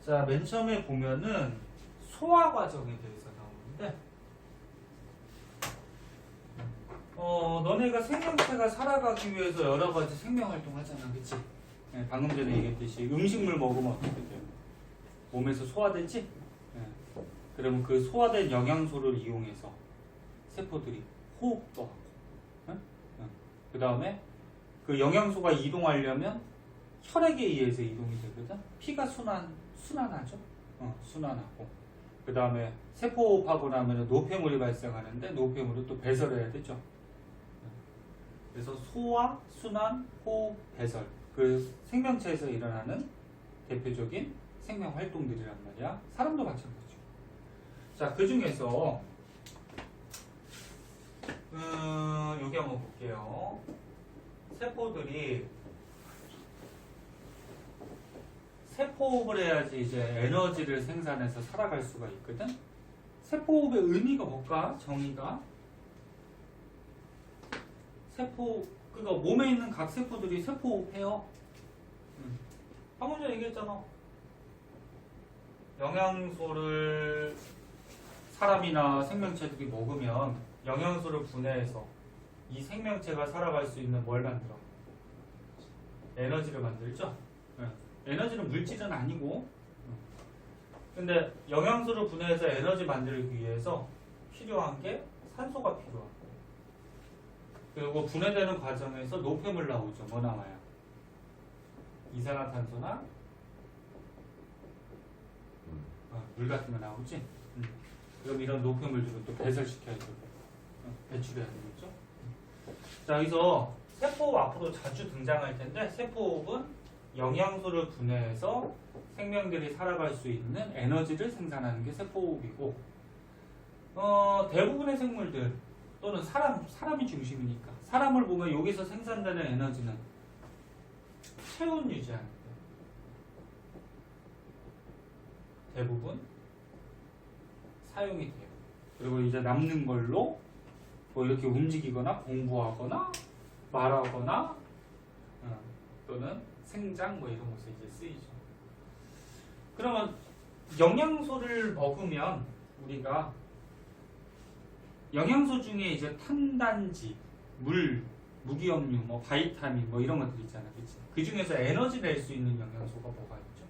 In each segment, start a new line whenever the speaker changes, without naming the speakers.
자, 맨 처음에 보면은 소화 과정에 대해서 나오는데, 너네가 생명체가 살아가기 위해서 여러 가지 생명 활동 하잖아, 그치? 네, 방금 전에 얘기했듯이 음식물 먹으면 어떻게 돼요? 몸에서 소화되지? 네. 그러면 그 소화된 영양소를 이용해서 세포들이 호흡도 하고, 그 다음에 그 영양소가 이동하려면 혈액에 의해서 이동이 되거든? 피가 순환하죠? 순환하고. 그 다음에 세포호흡하고 나면 노폐물이 발생하는데 노폐물을 또 배설해야 되죠? 그래서 소화, 순환, 호흡, 배설. 그 생명체에서 일어나는 대표적인 생명 활동들이란 말이야. 사람도 마찬가지죠. 자, 그 중에서 여기 한번 볼게요. 세포들이 세포호흡을 해야지 이제 에너지를 생산해서 살아갈 수가 있거든. 세포호흡의 의미가 뭘까? 정의가 그러니까 몸에 있는 각 세포들이 세포호흡해요. 방금 전에 얘기했잖아. 영양소를 사람이나 생명체들이 먹으면 영양소를 분해해서 이 생명체가 살아갈 수 있는 뭘 만들어? 에너지를 만들죠? 에너지는 물질은 아니고, 근데 영양소를 분해해서 에너지 만들기 위해서 필요한 게 산소가 필요하고, 그리고 분해되는 과정에서 노폐물 나오죠. 뭐 나와요? 이산화탄소나 물 같은 거 나오지? 그럼 이런 노폐물들을 또 배설시켜야 되고 배출해야 되겠죠? 자, 여기서 세포호흡 앞으로 자주 등장할 텐데, 세포호흡은 영양소를 분해해서 생명들이 살아갈 수 있는 에너지를 생산하는 게 세포호흡이고, 대부분의 생물들 또는 사람이 중심이니까 사람을 보면 여기서 생산되는 에너지는 체온 유지하는 거예요. 대부분 사용이 돼요. 그리고 이제 남는 걸로 뭐 이렇게 움직이거나 공부하거나 말하거나 또는 생장 뭐 이런 곳에 이제 쓰이죠. 그러면 영양소를 먹으면 우리가 영양소 중에 이제 탄단지, 물, 무기염류, 뭐 바이타민 뭐 이런 것들 있잖아, 그치? 그 중에서 에너지 낼 수 있는 영양소가 뭐가 있죠?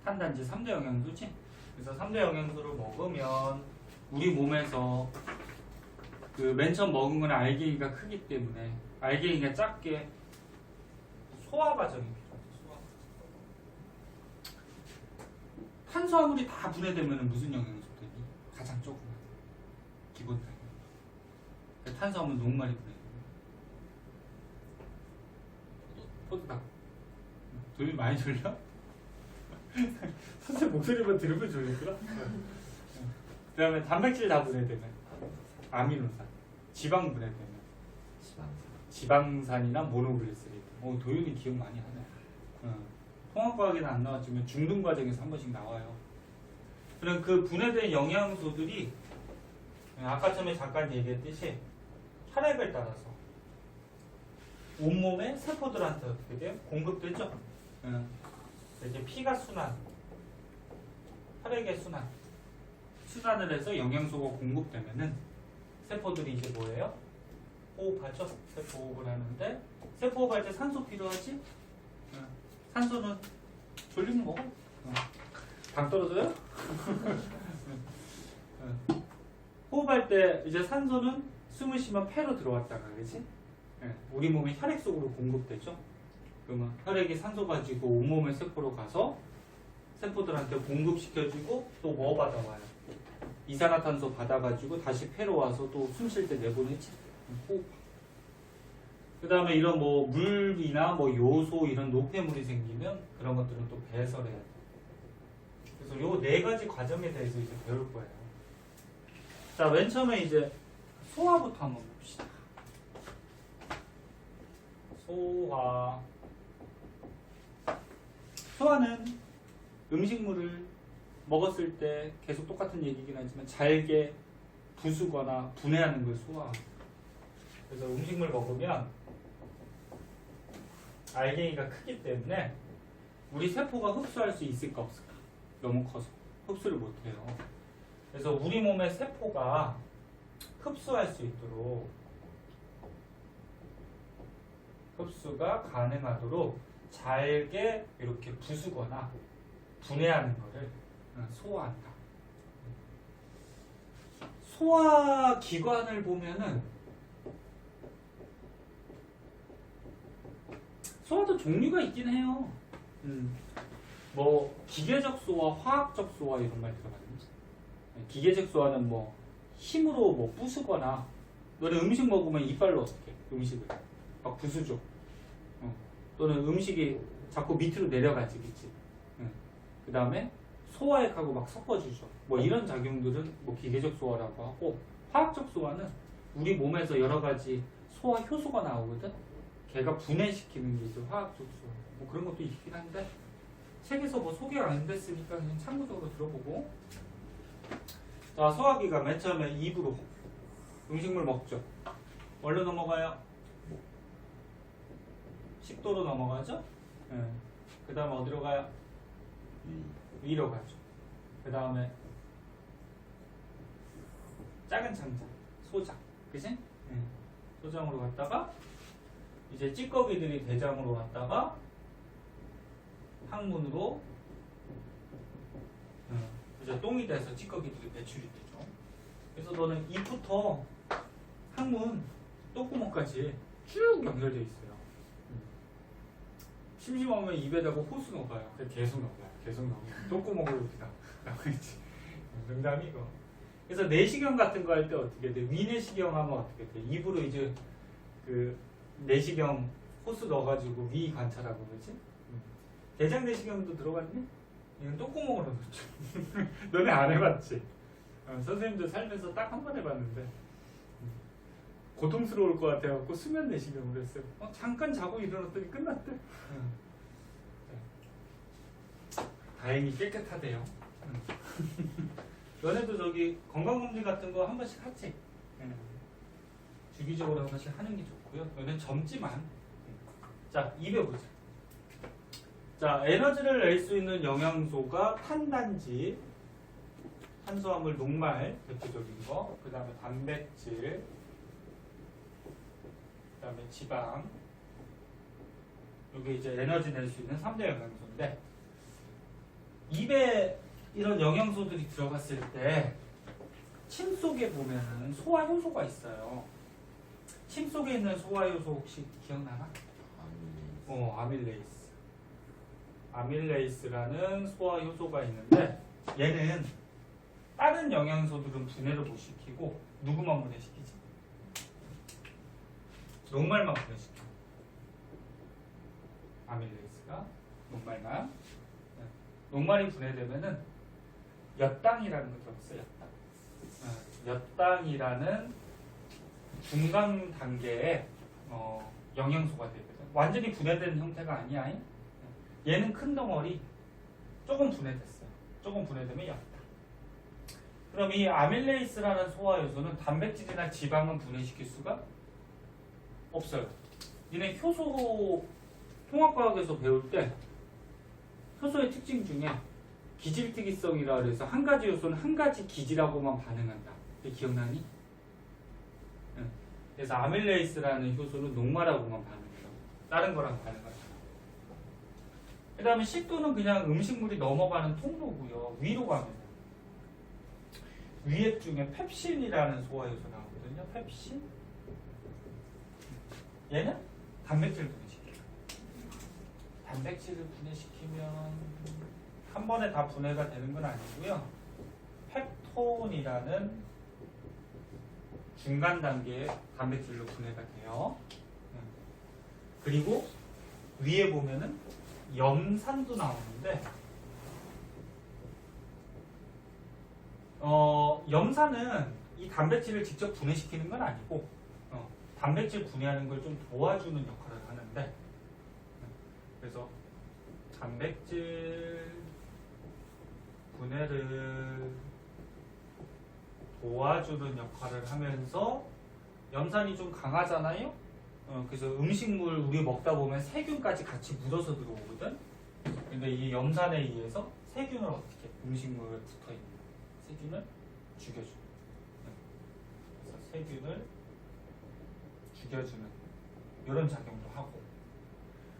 탄단지 3대 영양소지? 그래서 3대 영양소를 먹으면 우리 몸에서 그 맨 처음 먹은 건 알갱이가 크기 때문에 알갱이가 작게 소화 과정이 필요해요. 탄수화물이 다 분해되면 무슨 영양소들이 가장 조그만 기본 단위. 탄수화물 너무 많이 분해돼요. 포도당. 돈이 많이 졸려? 선생님 목소리만 들으면 졸리구나. 그 다음에 단백질 다 분해되면 아미노산, 지방 분해되면 지방산이나 모노글리세리드. 도윤이 기억 많이 하네. 통합과학에는 안 나왔지만 중등 과정에서 한 번씩 나와요. 그럼 그 분해된 영양소들이 아까 처음에 잠깐 얘기했듯이 혈액을 따라서 온몸의 세포들한테 어떻게 돼요? 공급되죠? 이렇게 피가 혈액의 순환을 해서 영양소가 공급되면은 세포들이 이제 뭐예요? 호흡하죠? 세포호흡을 하는데, 세포호흡할 때 산소 필요하지? 산소는 졸리면 먹어? 당 떨어져요? 호흡할 때 이제 산소는 숨을 쉬면 폐로 들어왔다가, 그치? 우리 몸의 혈액 속으로 공급되죠? 그러면 혈액이 산소 가지고 온몸의 세포로 가서 세포들한테 공급시켜주고 또 뭐 받아와요? 이산화탄소 받아가지고 다시 폐로 와서 또 숨 쉴 때 내보내지? 호흡. 그 다음에 이런 뭐 물이나 뭐 요소 이런 노폐물이 생기면 그런 것들은 또 배설해야 돼. 그래서 요 네 가지 과정에 대해서 이제 배울 거예요. 자, 맨 처음에 이제 소화부터 한번 봅시다. 소화는 음식물을 먹었을 때 계속 똑같은 얘기긴 하지만 잘게 부수거나 분해하는 걸 소화하고, 그래서 음식물 먹으면 알갱이가 크기 때문에 우리 세포가 흡수할 수 있을까 없을까? 너무 커서 흡수를 못해요. 그래서 우리 몸의 세포가 흡수할 수 있도록 흡수가 가능하도록 잘게 이렇게 부수거나 분해하는 거를 소화한다. 소화 기관을 보면은 소화도 종류가 있긴 해요. 뭐 기계적 소화, 화학적 소화 이런 말 들어봤는지. 기계적 소화는 뭐 힘으로 뭐 부수거나 너는 음식 먹으면 이빨로 어떻게 음식을 막 부수죠. 또는 음식이 자꾸 밑으로 내려가지, 그치? 그 다음에 소화액하고 막 섞어주죠. 뭐 이런 작용들은 뭐 기계적 소화라고 하고, 화학적 소화는 우리 몸에서 여러 가지 소화 효소가 나오거든. 걔가 분해시키는 게 이제 화학적 소화. 뭐 그런 것도 있긴 한데 책에서 뭐 소개가 안 됐으니까 그냥 참고적으로 들어보고. 자, 소화기가 맨 처음에 입으로 음식물 먹죠. 뭘로 넘어가요? 식도로 넘어가죠. 그 다음에 어디로 가요? 위로 가죠. 그 다음에 작은 창자, 소장, 그치? 소장으로 갔다가 이제 찌꺼기들이 대장으로 갔다가 항문으로 이제 똥이 돼서 찌꺼기들이 배출이 되죠. 그래서 너는 입부터 항문, 똥구멍까지 쭉 연결되어 있어요. 심심하면 입에다가 호수 넣어봐요. 계속 넣어봐요. 계속 넣어봐요. 똥구멍으로 이렇게 나오겠지. 농담이고. 그래서 내시경 같은 거 할 때 어떻게 돼? 위내시경 하면 어떻게 돼? 입으로 이제 그 내시경 호수 넣어가지고 위 관찰하고 그러지? 대장 내시경도 들어갔니? 이건 똥구멍으로 넣죠. 너네 안 해봤지? 선생님도 살면서 딱 한 번 해봤는데 고통스러울 것 같아갖고 수면 내시경을 했어요. 잠깐 자고 일어났더니 끝났대. 다행히 깨끗하대요. 너네도 저기 건강검진 같은 거 한 번씩 하지? 주기적으로 한 번씩 하는 게 좋고요. 너네 젊지만. 자, 입에 보자. 자, 에너지를 낼 수 있는 영양소가 탄단지, 탄수화물, 녹말 대표적인 거, 그 다음에 단백질, 그 다음에 지방. 이게 이제 에너지 낼 수 있는 3대 영양소인데, 입에 이런 영양소들이 들어갔을 때 침 속에 보면은 소화 효소가 있어요. 침 속에 있는 소화 효소 혹시 기억나나? 아밀레이스. 아밀레이스라는 소화 효소가 있는데 얘는 다른 영양소들은 분해를 못 시키고 누구만 분해시키지? 녹말만 분해시켜. 아밀레이스가 녹말만. 녹말이 분해되면은 엿당이라는 거 들었어요. 엿당이라는 중간 단계의 영양소가 되거든. 완전히 분해된 형태가 아니야. 얘는 큰 덩어리, 조금 분해됐어요. 조금 분해되면 엿당. 그럼 이 아밀레이스라는 소화 요소는 단백질이나 지방은 분해시킬 수가 없어요. 니네 효소 통합과학에서 배울 때 효소의 특징 중에 기질특이성이라 그래서 한 가지 요소는 한 가지 기질하고만 반응한다. 기억나니? 응. 그래서 아밀레이스라는 효소는 녹말하고만 반응해요. 다른 거랑 반응하잖아. 그 다음에 식도는 그냥 음식물이 넘어가는 통로고요. 위로 가면 위액 중에 펩신이라는 소화 요소 나오거든요. 펩신. 얘는 단백질을 분해시켜요. 단백질을 분해시키면 한 번에 다 분해가 되는 건 아니고요. 펩톤이라는 중간 단계의 단백질로 분해가 돼요. 그리고 위에 보면은 염산도 나오는데 염산은 이 단백질을 직접 분해시키는 건 아니고 단백질 분해하는 걸 좀 도와주는 역할을 하는데 그래서 단백질 분해를 도와주는 역할을 하면서 염산이 좀 강하잖아요. 그래서 음식물 우리 먹다 보면 세균까지 같이 묻어서 들어오거든. 근데 이 염산에 의해서 세균을 어떻게 음식물에 붙어 있는 세균을 죽여줘. 그래서 세균을 죽여주는 이런 작용도 하고.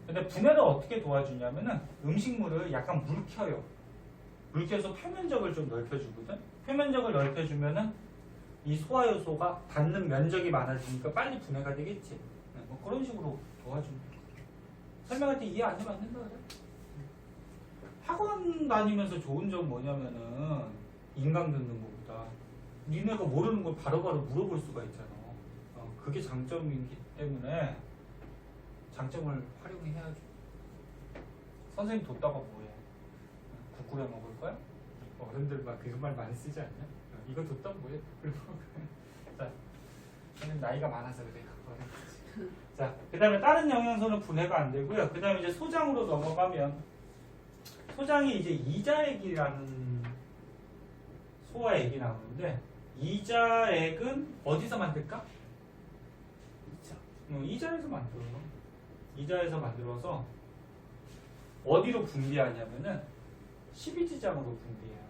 근데 분해를 어떻게 도와주냐면은 음식물을 약간 물켜요. 물켜서 표면적을 좀 넓혀주거든. 표면적을 넓혀주면은 이 소화 요소가 닿는 면적이 많아지니까 빨리 분해가 되겠지. 네, 뭐 그런 식으로 도와줍니다. 설명할 때 이해 안 되면 안 된다 그래. 학원 다니면서 좋은 점 뭐냐면은 인강 듣는 것보다 니네가 모르는 걸 바로바로 물어볼 수가 있잖아. 그게 장점이기 때문에 장점을 활용해야죠. 선생님 뒀다가 뭐해? 국 끓여 먹을 거야? 어른들 막 그런 말 많이 쓰지 않냐? 이거 뒀다가 뭐해? 자, 선생님 나이가 많아서 그래. 자, 그 다음에 다른 영양소는 분해가 안 되고요. 그 다음에 이제 소장으로 넘어가면 소장이 이제 이자액이라는 소화액이 나오는데 이자액은 어디서 만들까? 이자에서 만들어요. 이자에서 만들어서 어디로 분비하냐면은 십이지장으로 분비해요.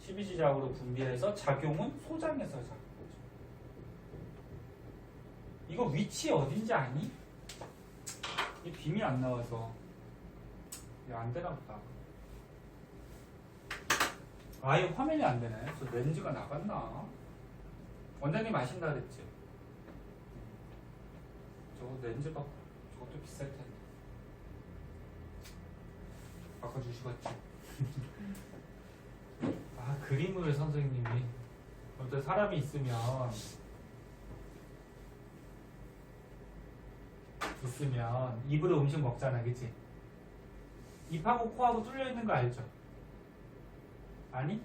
십이지장으로 분비해서 작용은 소장에서 작용. 이거 위치 어딘지 아니? 이 빔이 안 나와서 이거 안 되나 보다. 아예 화면이 안 되네. 저 렌즈가 나갔나? 원장님 아신다 그랬지? 저거 렌즈가 저것도 비쌀 텐데 바꿔주시겠지? 아 그림을 선생님이 어떤 사람이 있으면 입으로 음식 먹잖아, 그치? 입하고 코하고 뚫려 있는 거 알죠? 아니?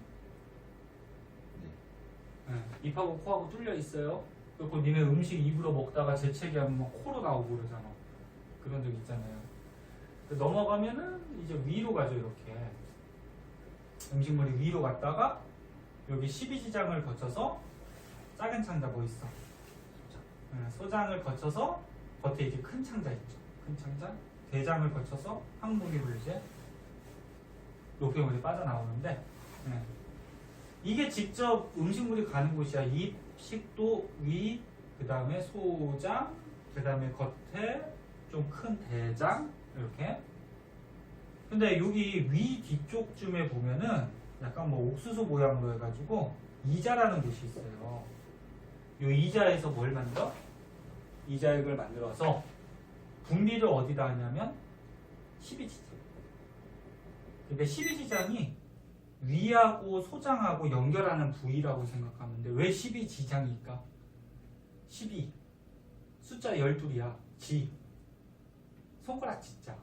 네. 입하고 코하고 뚫려 있어요. 그리고 니네 음식 입으로 먹다가 재채기 하면 막 코로 나오고 그러잖아. 그런 적 있잖아요. 넘어가면은 이제 위로 가죠, 이렇게. 음식물이 위로 갔다가 여기 12지장을 거쳐서 작은 창자 뭐 있어? 소장을 거쳐서 겉에 이제 큰 창자 있죠. 큰 창자. 대장을 거쳐서 항문기로 이제 노폐물이 빠져나오는데 이게 직접 음식물이 가는 곳이야. 입, 식도, 위, 그 다음에 소장, 그 다음에 겉에 좀 큰 대장 이렇게. 근데 여기 위 뒤쪽쯤에 보면은 약간 뭐 옥수수 모양으로 해가지고 이자라는 곳이 있어요. 이 이자에서 뭘 만들어? 이자액을 만들어서 분비를 어디다 하냐면 12지장. 근데 12지장이 위하고 소장하고 연결하는 부위라고 생각하면 돼. 왜 12지장일까? 12 숫자 12이야. 지 손가락 지자.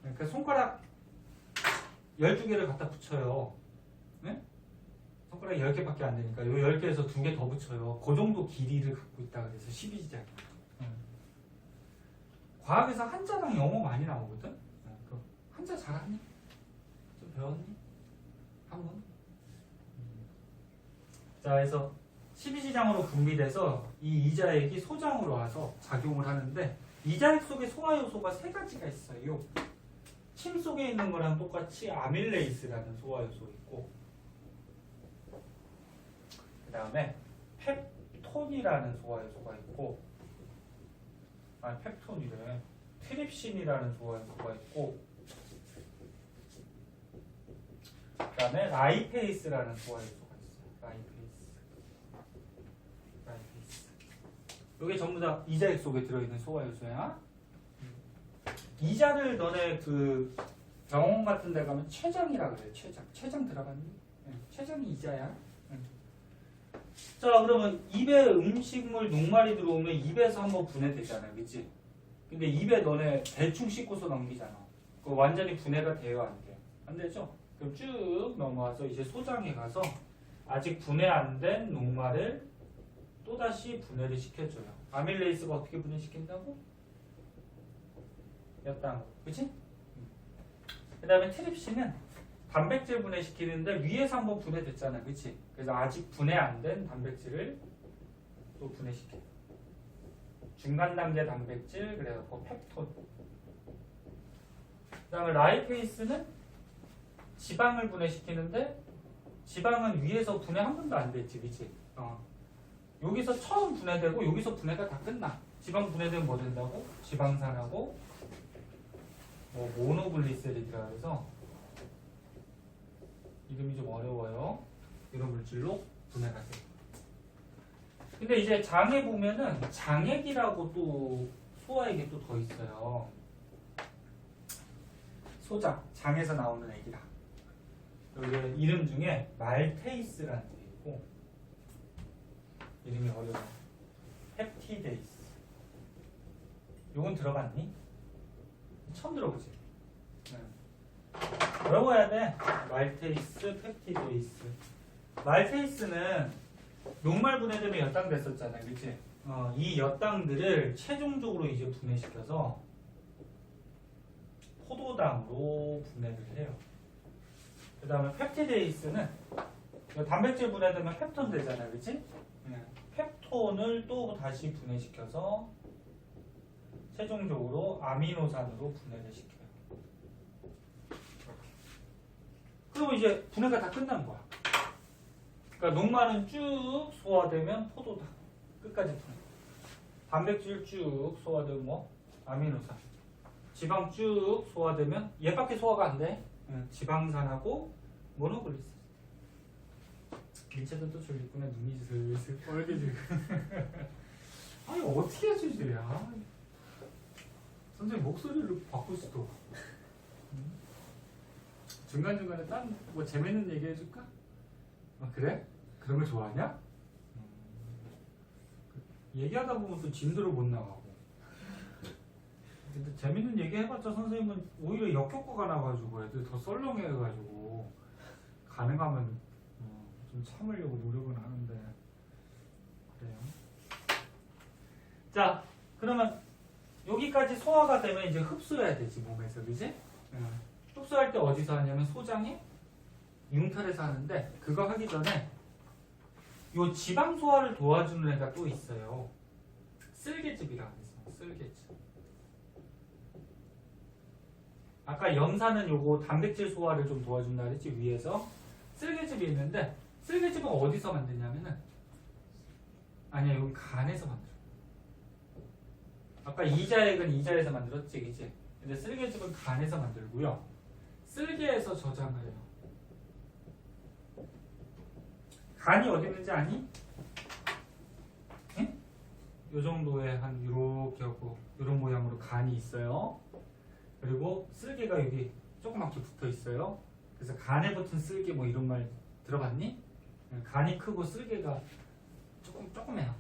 그러니까 손가락 12개를 갖다 붙여요. 네? 손가락 10개밖에 안 되니까 이 10개에서 2개 더 붙여요. 그 정도 길이를 갖고 있다 그래서 12지장. 과학에서 한자랑 영어 많이 나오거든? 한자 잘하니? 좀 배웠니? 한번? 자, 그래서 12지장으로 분비돼서 이 이자액이 소장으로 와서 작용을 하는데 이자액 속에 소화요소가 3가지가 있어요. 침 속에 있는 거랑 똑같이 아밀레이스라는 소화요소 있고 그 다음에 펩톤이라는 소화요소가 있고 펩톤이래. 트립신이라는 소화요소가 있고 그 다음에 라이페이스라는 소화요소가 있어요. 라이페이스. 이게 전부 다 이자액 속에 들어있는 소화요소야. 이자를 너네 그 병원 같은 데 가면 췌장이라 그래. 췌장 들어갔니? 췌장이 이자야. 자, 그러면 입에 음식물 녹말이 들어오면 입에서 한번 분해되잖아, 그치? 근데 입에 너네 대충 씻고서 넘기잖아. 그거 완전히 분해가 돼요, 안 돼? 안 되죠? 그럼 쭉 넘어와서 이제 소장에 가서 아직 분해 안 된 녹말을 또다시 분해를 시켜줘요. 아밀레이스가 어떻게 분해시킨다고? 였다고, 그치? 그 다음에 트립신은 단백질 분해시키는데 위에서 한번 분해됐잖아, 그치? 그래서 아직 분해 안 된 단백질을 또 분해시켜. 중간 단계 단백질, 그래서 펩톤. 그다음에 라이페이스는 지방을 분해시키는데 지방은 위에서 분해 한 번도 안 됐지, 그치? 여기서 처음 분해되고 여기서 분해가 다 끝나. 지방 분해되면 뭐 된다고? 지방산하고 뭐 모노글리세rid이라 해서 이름이 좀 어려워요. 이런 물질로 분해가 돼. 근데 이제 장에 보면은 장액이라고 또 소화액이 또 더 있어요. 소장, 장에서 나오는 액이다. 여기 이름 중에 말테이스라는 게 있고 이름이 어려워. 펩티데이스. 요건 들어봤니? 처음 들어보지? 네. 뭐라고 해야 돼? 말테이스, 펩티데이스. 말테이스는 녹말 분해되면 엿당 됐었잖아, 그치? 이 엿당들을 최종적으로 이제 분해시켜서 포도당으로 분해를 해요. 그 다음에 펩티데이스는 단백질 분해되면 펩톤 되잖아, 그치? 펩톤을 또 다시 분해시켜서 최종적으로 아미노산으로 분해를 시켜요. 그리고 이제 분해가 다 끝난 거야. 그러니까 녹말은 쭉 소화되면 포도당 끝까지 분해. 단백질 쭉 소화되면 뭐 아미노산. 지방 쭉 소화되면 얘밖에 소화가 안 돼. 지방산하고 모노글리세리드. 민채도 또 졸리구나. 눈이 슬슬 빨개지고. 아니 어떻게 해주지야? 선생님 목소리를 바꿀 수도. 중간중간에 딴 뭐 재밌는 얘기 해줄까? 그래? 그런 거 좋아하냐? 얘기하다 보면 또 진도를 못 나가고. 근데 재밌는 얘기 해봤자 선생님은 오히려 역효과가 나가지고 애들 더 썰렁해가지고 가능하면 좀 참으려고 노력은 하는데 그래요. 자, 그러면 여기까지 소화가 되면 이제 흡수해야 되지 몸에서, 그지? 흡수할 때 어디서 하냐면 소장에 융탈에서 하는데 그거 하기 전에 요 지방 소화를 도와주는 애가 또 있어요. 쓸개즙이라고 해서 쓸개즙. 아까 염산은 요거 단백질 소화를 좀 도와준다 그랬지 위에서. 쓸개즙이 있는데 쓸개즙은 어디서 만드냐면은 아니야 여기 간에서 만들어. 아까 이자액은 이자에서 만들었지, 그치? 근데 쓸개즙은 간에서 만들고요. 쓸개에서 저장을 해요. 간이 어디 있는지 아니? 응? 요 정도의 한 요렇게 하고 요런 모양으로 간이 있어요. 그리고 쓸개가 여기 조그맣게 붙어 있어요. 그래서 간에 붙은 쓸개 뭐 이런 말 들어봤니? 간이 크고 쓸개가 조그매요.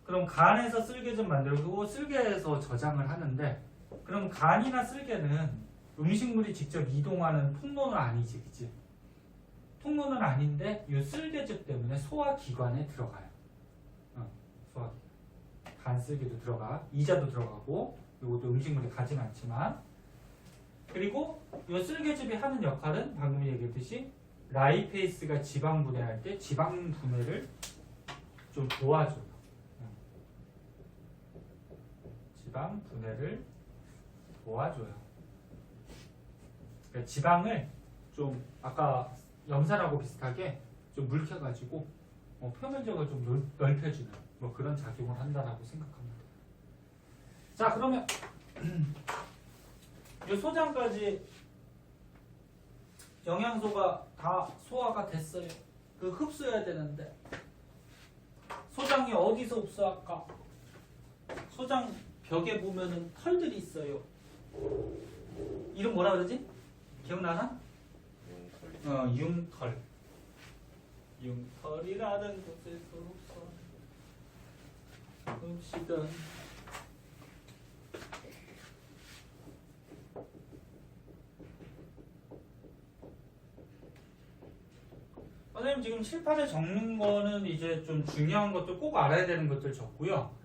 그럼 간에서 쓸개 좀 만들고 쓸개에서 저장을 하는데 그럼 간이나 쓸개는 음식물이 직접 이동하는 통로는 아니지, 그치? 통로는 아닌데 이 쓸개즙 때문에 소화기관에 들어가요. 소화기관. 간 쓸개도 들어가, 이자도 들어가고 이것도 음식물이 가진 않지만 그리고 이 쓸개즙이 하는 역할은 방금 얘기했듯이 라이페이스가 지방 분해할 때 지방 분해를 좀 도와줘요. 지방 분해를 도와줘요. 그러니까 지방을 좀 아까 염산하고 비슷하게 좀 물켜가지고 표면적을 좀 넓혀주는 뭐 그런 작용을 한다라고 생각합니다. 자, 그러면 이 소장까지 영양소가 다 소화가 됐어요. 그 흡수해야 되는데 소장이 어디서 흡수할까? 소장 벽에 보면은 털들이 있어요. 이름 뭐라 그러지? 기억나나? 융털. 융털이라는 곳에서 흡수던 선생님 지금 칠판에 적는 거는 이제 좀 중요한 것들 꼭 알아야 되는 것들 적고요.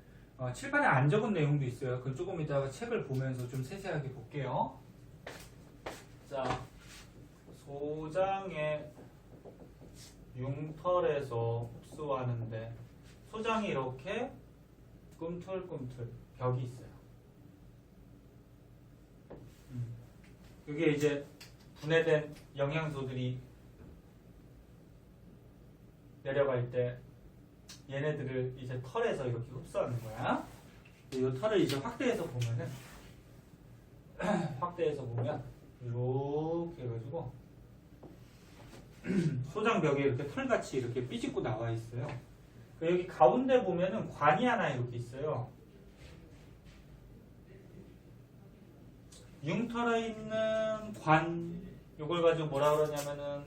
칠판에 안 적은 내용도 있어요. 그건 조금 이따가 책을 보면서 좀 세세하게 볼게요. 자, 소장의 융털에서 흡수하는데 소장이 이렇게 꿈틀꿈틀 벽이 있어요. 이게 이제 분해된 영양소들이 내려갈 때 얘네들을 이제 털에서 이렇게 흡수하는 거야. 이 털을 이제 확대해서 보면은 확대해서 보면 이렇게 해가지고 소장벽에 이렇게 털같이 이렇게 삐집고 나와 있어요. 여기 가운데 보면은 관이 하나 이렇게 있어요. 융털에 있는 관, 이걸 가지고 뭐라 그러냐면은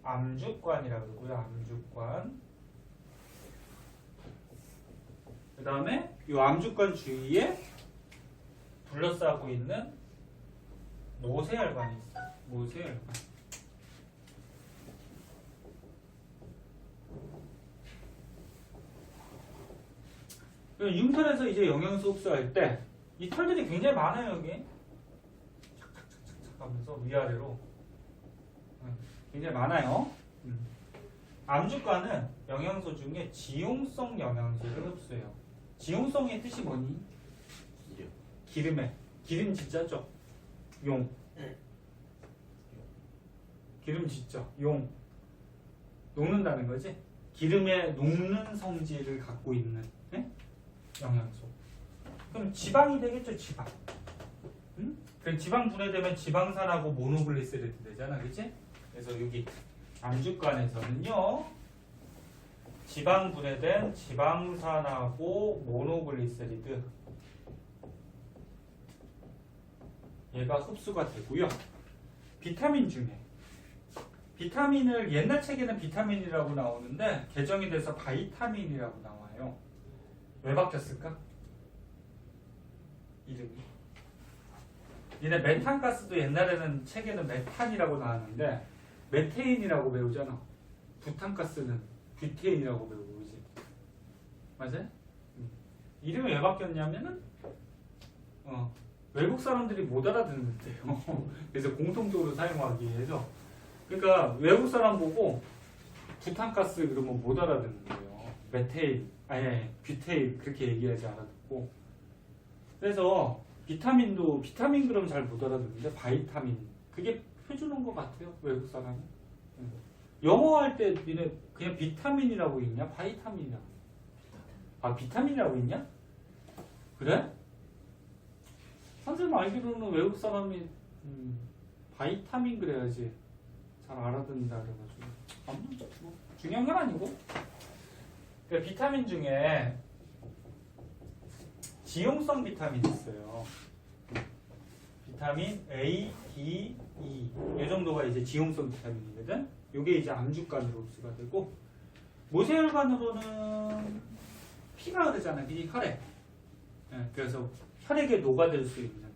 암주관이라고 그러고요. 암주관. 그 다음에 이 암주관 주위에 둘러싸고 있는 모세혈관이 있어요. 모세혈관. 융털에서 이제 영양소 흡수할 때 이 털들이 굉장히 많아요. 여기 착착착착 하면서 위아래로 굉장히 많아요. 암주관은 영양소 중에 지용성 영양소를 흡수해요. 지용성의 뜻이 뭐니? 기름에 기름 진짜죠? 용. 기름 진짜 용. 녹는다는 거지? 기름에 녹는 성질을 갖고 있는 영양소. 그럼 지방이 되겠죠, 지방. 그 지방 분해되면 지방산하고 모노글리세리드 되잖아, 그치? 그래서 여기 암주관에서는요, 지방 분해된 지방산하고 모노글리세리드 얘가 흡수가 되고요. 비타민 중에 비타민을 옛날 책에는 비타민이라고 나오는데 개정이 돼서 바이타민이라고 나와요. 왜 바뀌었을까? 이름이. 얘네 메탄가스도 옛날에는 책에는 메탄이라고 나왔는데 메테인이라고 배우잖아. 부탄가스는 뷰테인이라고 배우고, 그지? 맞아요? 이름이 왜 바뀌었냐면은 외국 사람들이 못 알아듣는데요. 그래서 공통적으로 사용하기 위해서. 그러니까 외국 사람 보고 부탄가스 그러면 못 알아듣는 거예요. 메테인, 아니 뷰테인 그렇게 얘기하지 알아듣고. 그래서 비타민도 비타민 그러면 잘 못 알아듣는데 바이타민 그게 표준어인 것 같아요. 외국 사람이. 영어 할 때 니네 그냥 비타민이라고 읽냐? 바이타민이라고. 아 비타민이라고 읽냐? 그래? 선생님 알기로는 외국 사람이 바이타민 그래야지 잘 알아듣는다 그래가지고 뭐 중요한 건 아니고. 그러니까 비타민 중에 지용성 비타민이 있어요. 비타민 A, D, E 이 정도가 이제 지용성 비타민이거든. 이게 이제 암주관으로 흡수가 되고 모세혈관으로는 피가 흐르잖아. 이 혈액. 그래서 혈액에 녹아들 수 있는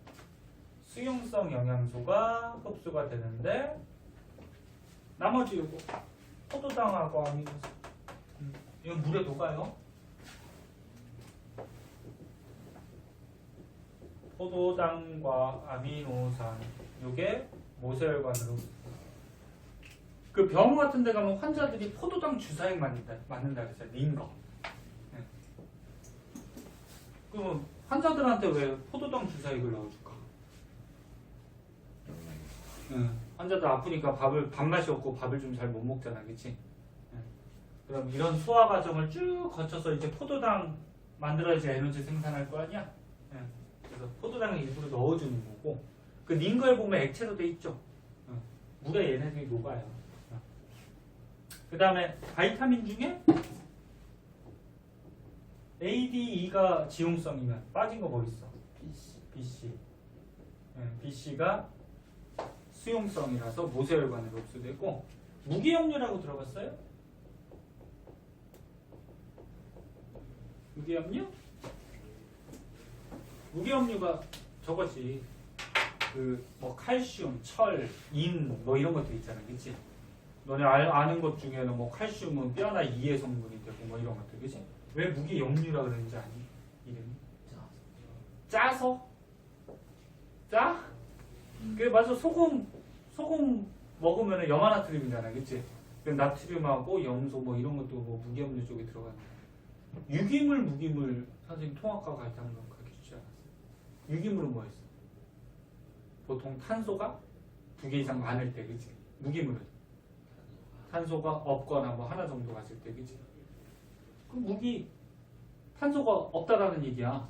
수용성 영양소가 흡수가 되는데 나머지 요거 포도당하고 아미노산 이건 물에 녹아요. 포도당과 아미노산 요게 모세혈관으로. 그 병원 같은 데 가면 환자들이 포도당 주사액 맞는다 그랬어요. 린 거. 그러면 환자들한테 왜 포도당 주사액을 넣어줄까? 환자들 아프니까 밥맛이 없고 밥을 좀 잘 못 먹잖아, 그치? 그럼 이런 소화 과정을 쭉 거쳐서 이제 포도당 만들어야지 에너지 생산할 거 아니야? 그래서 포도당을 일부러 넣어주는 거고, 그 닌 거에 보면 액체로 돼 있죠? 물에 얘네들이 녹아요. 그 다음에 바이타민 중에 A, D, E가 지용성이면 빠진 거 뭐 있어? BC. BC가 수용성이라서 모세혈관으로 흡수되고. 무기염료라고 들어봤어요? 무기염료? 무기염료가 저거지. 그 뭐 칼슘, 철, 인 뭐 이런 것들 있잖아, 그치? 너네 아는 것 중에는 뭐 칼슘은 뼈나 이의 성분이 되고 뭐 이런 것들, 그치? 왜 무기염류라 그러는지 아니? 이름이? 짜서? 짜? 그래 맞아. 소금 먹으면 염화나트륨이잖아, 그치? 그럼 나트륨하고 염소 뭐 이런 것도 뭐 무기염류 쪽에 들어가는 거야. 유기물, 무기물 선생님 통합과 갈등한 거 가르쳐 주지 않았어요? 유기물은 뭐였어? 보통 탄소가 2개 이상 많을 때, 그치? 무기물은 탄소가 없거나 뭐 하나 정도 가질 때, 그치? 그럼 탄소가 없다라는 얘기야.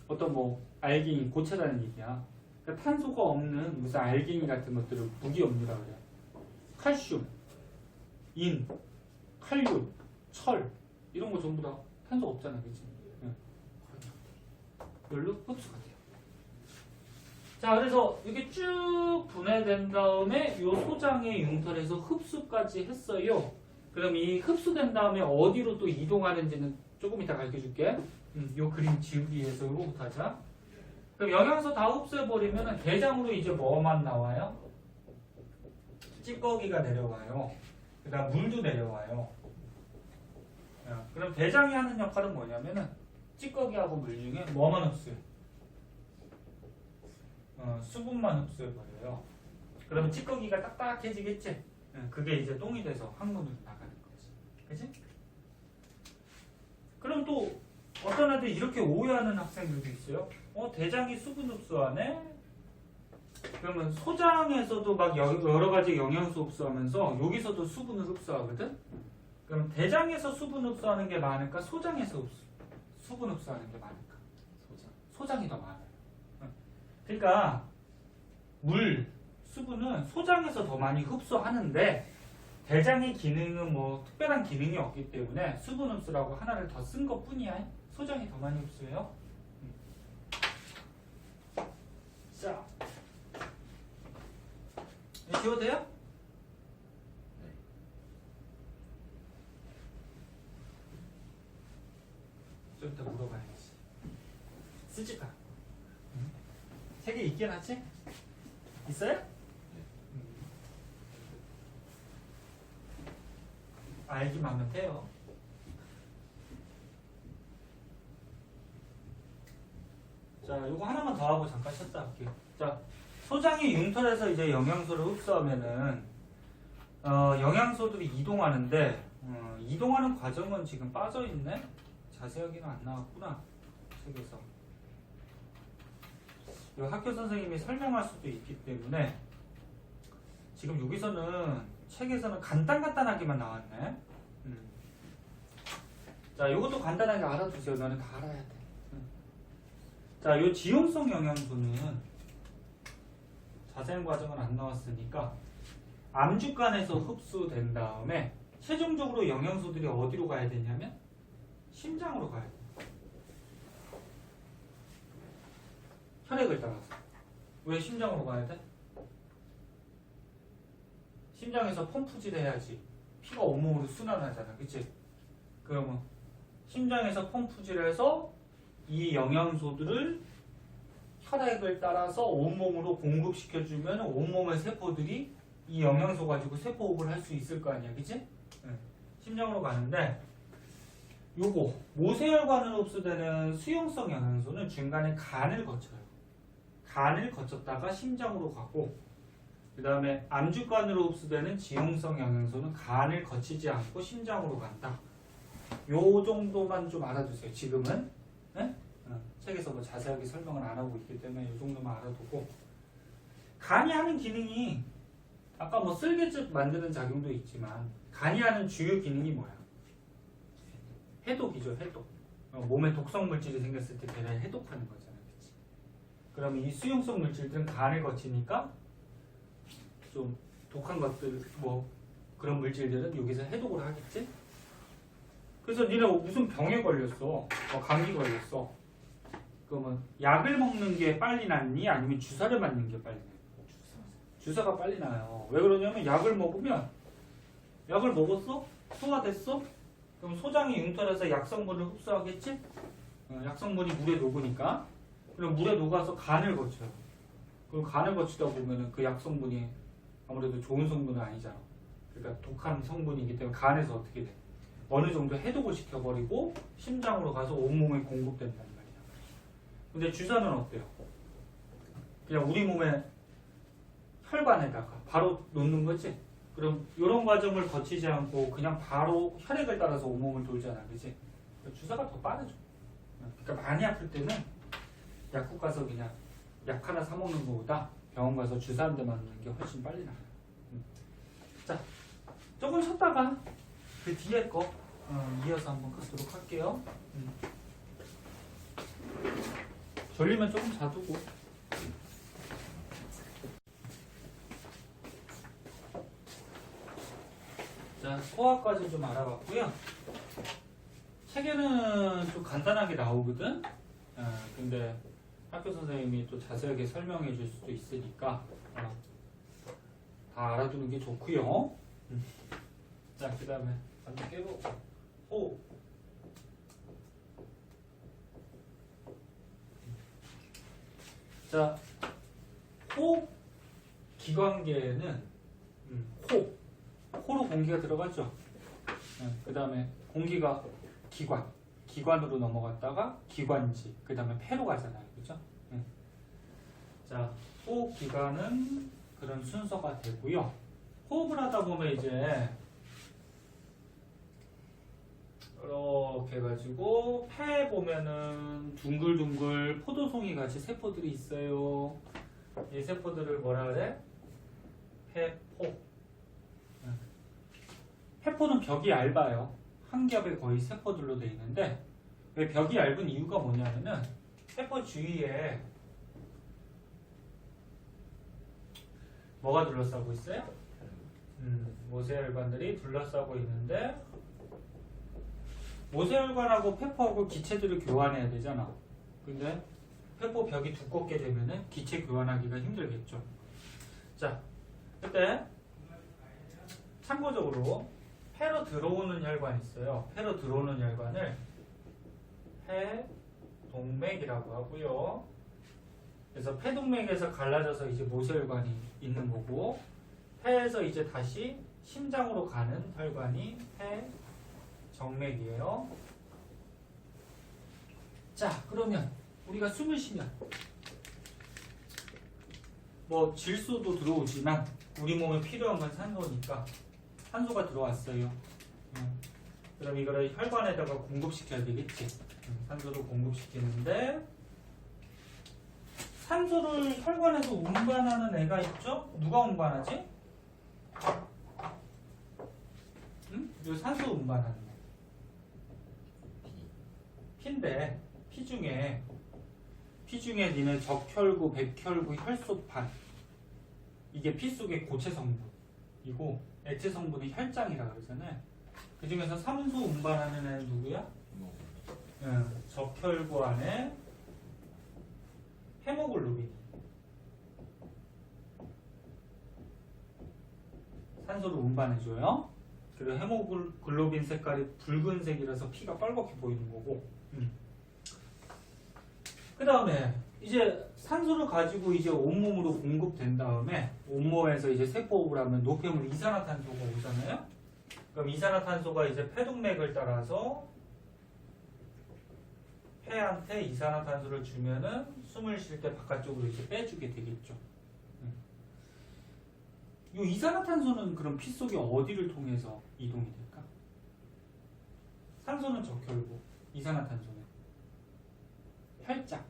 어떤 뭐 알갱이, 고체라는 얘기야. 그러니까 탄소가 없는 무슨 알갱이 같은 것들을 무기업류라 그래. 칼슘, 인, 칼륨, 철 이런 거 전부 다 탄소 없잖아, 그치? 별로 흡수가 돼요. 자, 그래서 이렇게 쭉 분해된 다음에 이 소장의 융털에서 흡수까지 했어요. 그럼 이 흡수된 다음에 어디로 또 이동하는지는 조금 이따 가르쳐 줄게. 이 그림 지우기 위해서 이거부터 하자. 그럼 영양소 다 흡수해버리면 대장으로 이제 뭐만 나와요? 찌꺼기가 내려와요. 그 다음 물도 내려와요. 그럼 대장이 하는 역할은 뭐냐면은 찌꺼기하고 물 중에 뭐만 흡수해? 수분만 흡수해버려요. 그러면 찌꺼기가 딱딱해지겠지? 그게 이제 똥이 돼서 항문으로 나가는 거지. 그치? 그럼 또 어떤 애들 이렇게 오해하는 학생들도 있어요. 대장이 수분 흡수하네? 그러면 소장에서도 막 여러 가지 영양소 흡수하면서 여기서도 수분을 흡수하거든? 그럼 대장에서 수분 흡수하는 게 많을까? 소장에서 수분 흡수하는 게 많을까? 소장이 더 많아요. 그러니까 수분은 소장에서 더 많이 흡수하는데 대장의 기능은 뭐 특별한 기능이 없기 때문에 수분 흡수라고 하나를 더 쓴 것 뿐이야. 소장이 더 많이 흡수해요. 자, 지워도 돼요? 네. 좀 이따 물어봐야지. 쓰지 마. 책에 있긴 하지? 있어요? 알기만 하면 돼요. 자, 요거 하나만 더 하고 잠깐 쉬었다 할게요. 자, 소장이 융털에서 이제 영양소를 흡수하면은 영양소들이 이동하는데 이동하는 과정은 지금 빠져 있네. 자세하게는 안 나왔구나. 책에서. 이 학교 선생님이 설명할 수도 있기 때문에 지금 여기서는 책에서는 간단하게만 나왔네. 자, 이것도 간단하게 알아두세요. 너는 다 알아야 돼. 자, 이 지용성 영양소는 자세한 과정은 안 나왔으니까 암주간에서 흡수된 다음에 최종적으로 영양소들이 어디로 가야 되냐면 심장으로 가야 돼. 혈액을 따라서. 왜 심장으로 가야 돼? 심장에서 펌프질 해야지 피가 온몸으로 순환하잖아, 그치? 그러면 심장에서 펌프질해서 이 영양소들을 혈액을 따라서 온몸으로 공급시켜주면 온몸의 세포들이 이 영양소 가지고 세포호흡을 할 수 있을 거 아니야, 그치? 심장으로 가는데 요거 모세혈관으로 흡수되는 수용성 영양소는 중간에 간을 거쳐요. 간을 거쳤다가 심장으로 가고 그 다음에 암주간으로 흡수되는 지용성 영양소는 간을 거치지 않고 심장으로 간다. 요 정도만 좀 알아두세요. 지금은 책에서 뭐 자세하게 설명을 안 하고 있기 때문에 요 정도만 알아두고 간이 하는 기능이 아까 뭐 쓸개즙 만드는 작용도 있지만 간이 하는 주요 기능이 뭐야? 해독이죠, 해독. 몸에 독성 물질이 생겼을 때 걔를 해독하는 거잖아, 그치? 그럼 이 수용성 물질들은 간을 거치니까 좀 독한 것들, 뭐 그런 물질들은 여기서 해독을 하겠지? 그래서 니네 무슨 병에 걸렸어, 감기 걸렸어. 그러면 약을 먹는 게 빨리 낫니? 아니면 주사를 맞는 게 빨리 낫니? 주사가 빨리 나요. 왜 그러냐면 약을 먹었어? 소화됐어? 그럼 소장이 융털에서 약성분을 흡수하겠지? 약성분이 물에 녹으니까. 그럼 물에 녹아서 간을 거쳐요. 그럼 간을 거치다 보면은 그 약성분이 아무래도 좋은 성분은 아니잖아. 그러니까 독한 성분이기 때문에 간에서 어떻게 돼? 어느 정도 해독을 시켜버리고 심장으로 가서 온몸에 공급된단 말이야. 근데 주사는 어때요? 그냥 우리 몸에 혈관에다가 바로 놓는 거지? 그럼 이런 과정을 거치지 않고 그냥 바로 혈액을 따라서 온몸을 돌잖아, 그치? 주사가 더 빠르죠. 그러니까 많이 아플 때는 약국 가서 그냥 약 하나 사 먹는 것보다 병원 가서 주사 한 대 맞는 게 훨씬 빨리 나아요. 자, 조금 쉬었다가 그 뒤에 거 이어서 한번 가도록 할게요. 졸리면 조금 자두고. 자, 소화까지 좀 알아봤고요. 책에는 좀 간단하게 나오거든. 근데 학교 선생님이 또 자세하게 설명해 줄 수도 있으니까 다 알아두는 게 좋고요. 자, 그 다음에 반대 깨고 호흡. 자, 호흡 기관계에는 코로 공기가 들어가죠. 그 다음에 공기가 기관으로 넘어갔다가 기관지, 그 다음에 폐로 가잖아요. 그죠? 자, 호흡 기관은 그런 순서가 되고요. 호흡을 하다 보면 이제 이렇게 해가지고 폐에 보면은 둥글둥글 포도송이 같이 세포들이 있어요. 이 세포들을 뭐라 그래? 폐포. 폐포는 벽이 얇아요. 한 겹에 거의 세포들로 되어 있는데 왜 벽이 얇은 이유가 뭐냐면은 세포 주위에 뭐가 둘러싸고 있어요? 모세혈관들이 둘러싸고 있는데 모세혈관하고 폐포하고 기체들을 교환해야 되잖아. 근데 폐포 벽이 두껍게 되면은 기체 교환하기가 힘들겠죠. 자, 그때 참고적으로 폐로 들어오는 혈관이 있어요. 폐로 들어오는 혈관을 폐동맥이라고 하고요. 그래서 폐동맥에서 갈라져서 이제 모세혈관이 있는 거고, 폐에서 이제 다시 심장으로 가는 혈관이 폐정맥이에요. 자, 그러면 우리가 숨을 쉬면 뭐 질소도 들어오지만 우리 몸에 필요한 건 산소니까 산소가 들어왔어요. 그럼 이거를 혈관에다가 공급시켜야 되겠지. 산소를 공급시키는데 산소를 혈관에서 운반하는 애가 있죠? 누가 운반하지? 이 산소 운반하는 애. 피인데 피 중에 니네 적혈구, 백혈구, 혈소판 이게 피 속의 고체 성분이고 액체 성분이 혈장이라 그러잖아요. 그 중에서 산소 운반하는 애는 누구야? 적혈구 안에 헤모글로빈. 산소를 운반해줘요. 그리고 헤모글로빈 색깔이 붉은색이라서 피가 빨갛게 보이는 거고. 그 다음에 이제 산소를 가지고 이제 온몸으로 공급된 다음에 온몸에서 이제 세포업을 하면 노폐물 이산화탄소가 오잖아요. 그럼 이산화탄소가 이제 폐동맥을 따라서 폐한테 이산화탄소를 주면은 숨을 쉴 때 바깥쪽으로 이제 빼주게 되겠죠. 이 이산화탄소는 그럼 피 속에 어디를 통해서 이동이 될까? 산소는 적혈구, 이산화탄소는 혈장,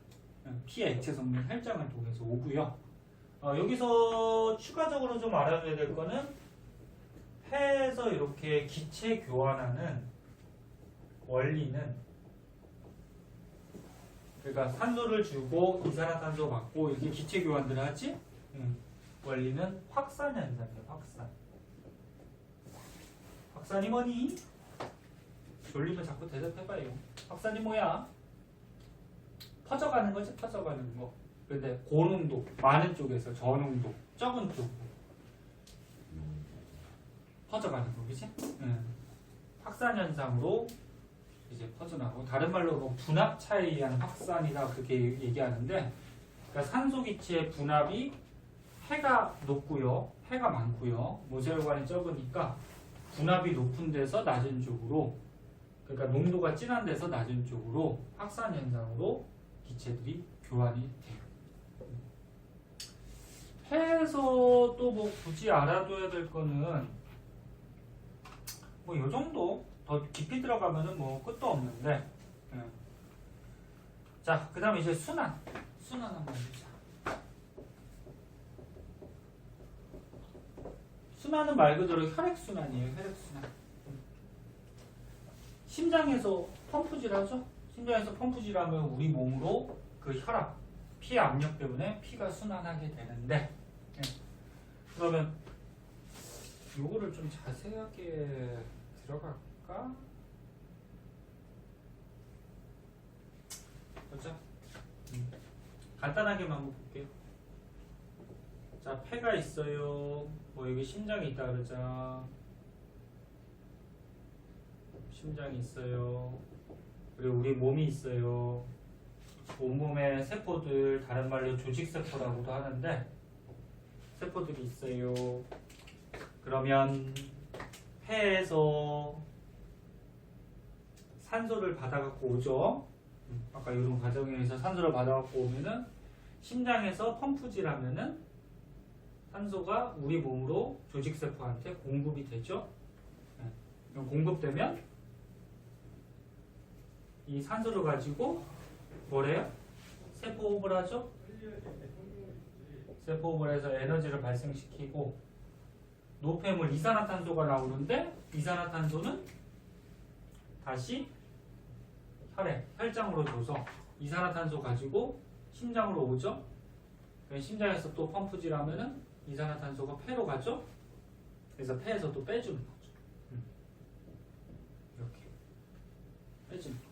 피의 액체 성분 혈장을 통해서 오고요. 여기서 추가적으로 좀 알아줘야 될 거는 폐에서 이렇게 기체 교환하는 원리는, 그러니까 산소를 주고 이산화탄소 받고 이렇게 기체 교환들을 하지. 원리는 확산 현상이에요. 확산이 뭐니? 졸리면 자꾸 대답해봐요. 확산이 뭐야? 퍼져가는 거지, 퍼져가는 거. 근데 고농도, 많은 쪽에서 저농도, 적은 쪽 퍼져가는 거, 그치? 확산 현상으로 이제 퍼져나가고, 다른 말로 뭐 분압 차이에 의한 확산이다 그렇게 얘기하는데, 그러니까 산소 기체의 분압이 해가 높고요, 해가 많고요, 모세혈관이 적으니까 분압이 높은 데서 낮은 쪽으로, 그러니까 농도가 진한 데서 낮은 쪽으로 확산 현상으로 기체들이 교환이 돼요. 폐에서 또 뭐 굳이 알아둬야 될 거는 뭐 요 정도. 더 깊이 들어가면은 뭐 끝도 없는데. 자, 그 다음에 이제 순환 한번 보자. 순환은 말 그대로 혈액순환이에요. 혈액순환. 심장에서 펌프질하죠? 심장에서 펌프질하면 우리 몸으로 그 혈압, 피 압력 때문에 피가 순환하게 되는데 네. 그러면 요거를 좀 자세하게 들어갈까? 보자. 간단하게만 한번 볼게요. 자, 폐가 있어요. 뭐 여기 심장이 있다 그러자. 심장이 있어요. 그리고 우리 몸이 있어요. 온몸의 세포들, 다른 말로 조직세포라고도 하는데 세포들이 있어요. 그러면 폐에서 산소를 받아갖고 오죠. 아까 이런 과정에서 산소를 받아갖고 오면은 심장에서 펌프질하면은 산소가 우리 몸으로 조직세포한테 공급이 되죠. 공급되면 이 산소를 가지고 뭐래요? 세포호흡을 하죠? 세포호흡을 해서 에너지를 발생시키고 노폐물 이산화탄소가 나오는데 이산화탄소는 다시 혈장으로 줘서 이산화탄소 가지고 심장으로 오죠? 심장에서 또 펌프질하면은 이산화탄소가 폐로 가죠? 그래서 폐에서 또 빼주는 거죠. 이렇게 빼주는 거죠.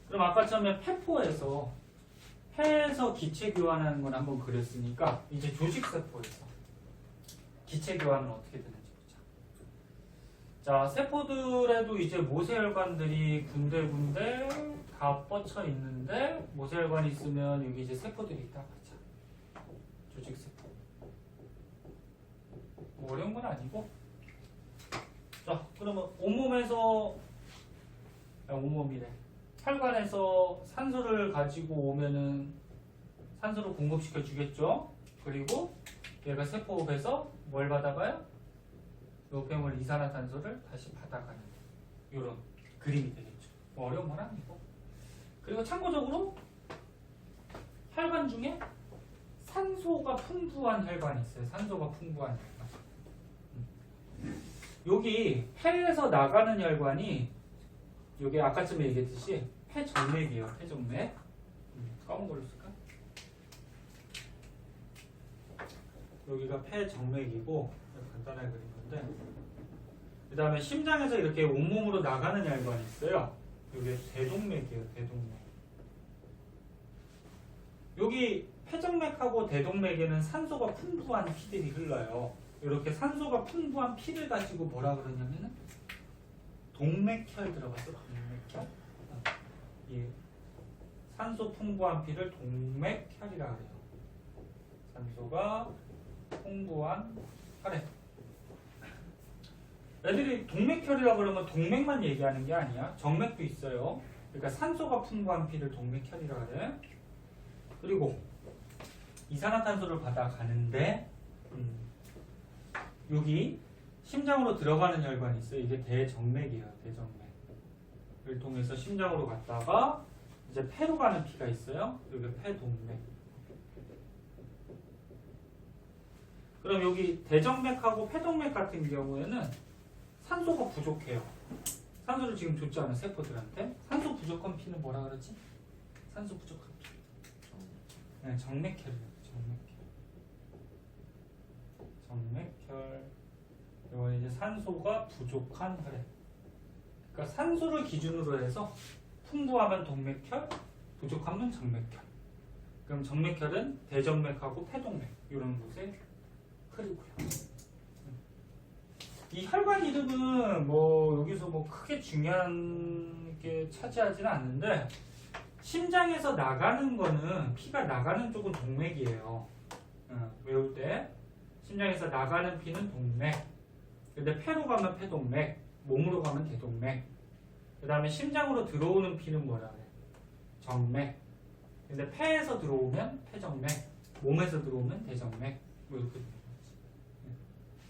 그럼 아까 처음에 폐에서 기체 교환하는 건 한번 그렸으니까 이제 조직세포에서 기체 교환은 어떻게 되는지 보자. 자, 세포들에도 이제 모세혈관들이 군데군데 다 뻗쳐 있는데 모세혈관이 있으면 여기 이제 세포들이 있다고 하자. 조직세포. 뭐 어려운 건 아니고. 자, 그러면 온몸이래. 혈관에서 산소를 가지고 오면은 산소를 공급시켜 주겠죠. 그리고 얘가 세포호흡에서 뭘 받아가요? 노폐물 이산화탄소를 다시 받아가는 이런 그림이 되겠죠. 뭐 어려운 건 아니고. 그리고 참고적으로 혈관 중에 산소가 풍부한 혈관이 있어요. 산소가 풍부한 혈관. 여기 폐에서 나가는 혈관이 여기 아까쯤에 얘기했듯이 폐정맥이에요. 폐정맥. 검은 걸로 쓸까? 여기가 폐정맥이고 간단하게 그린 건데 그 다음에 심장에서 이렇게 온몸으로 나가는 혈관이 있어요. 이게 대동맥이에요. 대동맥. 여기 폐정맥하고 대동맥에는 산소가 풍부한 피들이 흘러요. 이렇게 산소가 풍부한 피를 가지고 뭐라 그러냐면은 동맥혈 들어봤어? 동맥혈? 이 산소 풍부한 피를 동맥혈이라 그래요. 산소가 풍부한 혈액. 애들이 동맥혈이라 그러면 동맥만 얘기하는 게 아니야. 정맥도 있어요. 그러니까 산소가 풍부한 피를 동맥혈이라 그래. 그리고 이산화탄소를 받아가는데 여기 심장으로 들어가는 혈관이 있어요. 이게 대정맥이에요. 대정맥을 통해서 심장으로 갔다가 이제 폐로 가는 피가 있어요. 여기 폐동맥. 그럼 여기 대정맥하고 폐동맥 같은 경우에는 산소가 부족해요. 산소를 지금 줬잖아 세포들한테. 산소 부족한 피는 뭐라 그러지? 산소 부족한 피. 네, 정맥혈이에요. 정맥혈. 이건 이제 산소가 부족한 혈액. 그러니까 산소를 기준으로 해서 풍부하면 동맥혈, 부족하면 정맥혈. 그럼 정맥혈은 대정맥하고 폐동맥 이런 곳에 흐르고요. 이 혈관 이름은 뭐 여기서 뭐 크게 중요한 게 차지하지는 않는데 심장에서 나가는 거는 피가 나가는 쪽은 동맥이에요. 외울 때 심장에서 나가는 피는 동맥. 근데 폐로 가면 폐동맥, 몸으로 가면 대동맥. 그 다음에 심장으로 들어오는 피는 뭐라 그래? 정맥. 근데 폐에서 들어오면 폐정맥, 몸에서 들어오면 대정맥. 뭐 이렇게 되는 거지.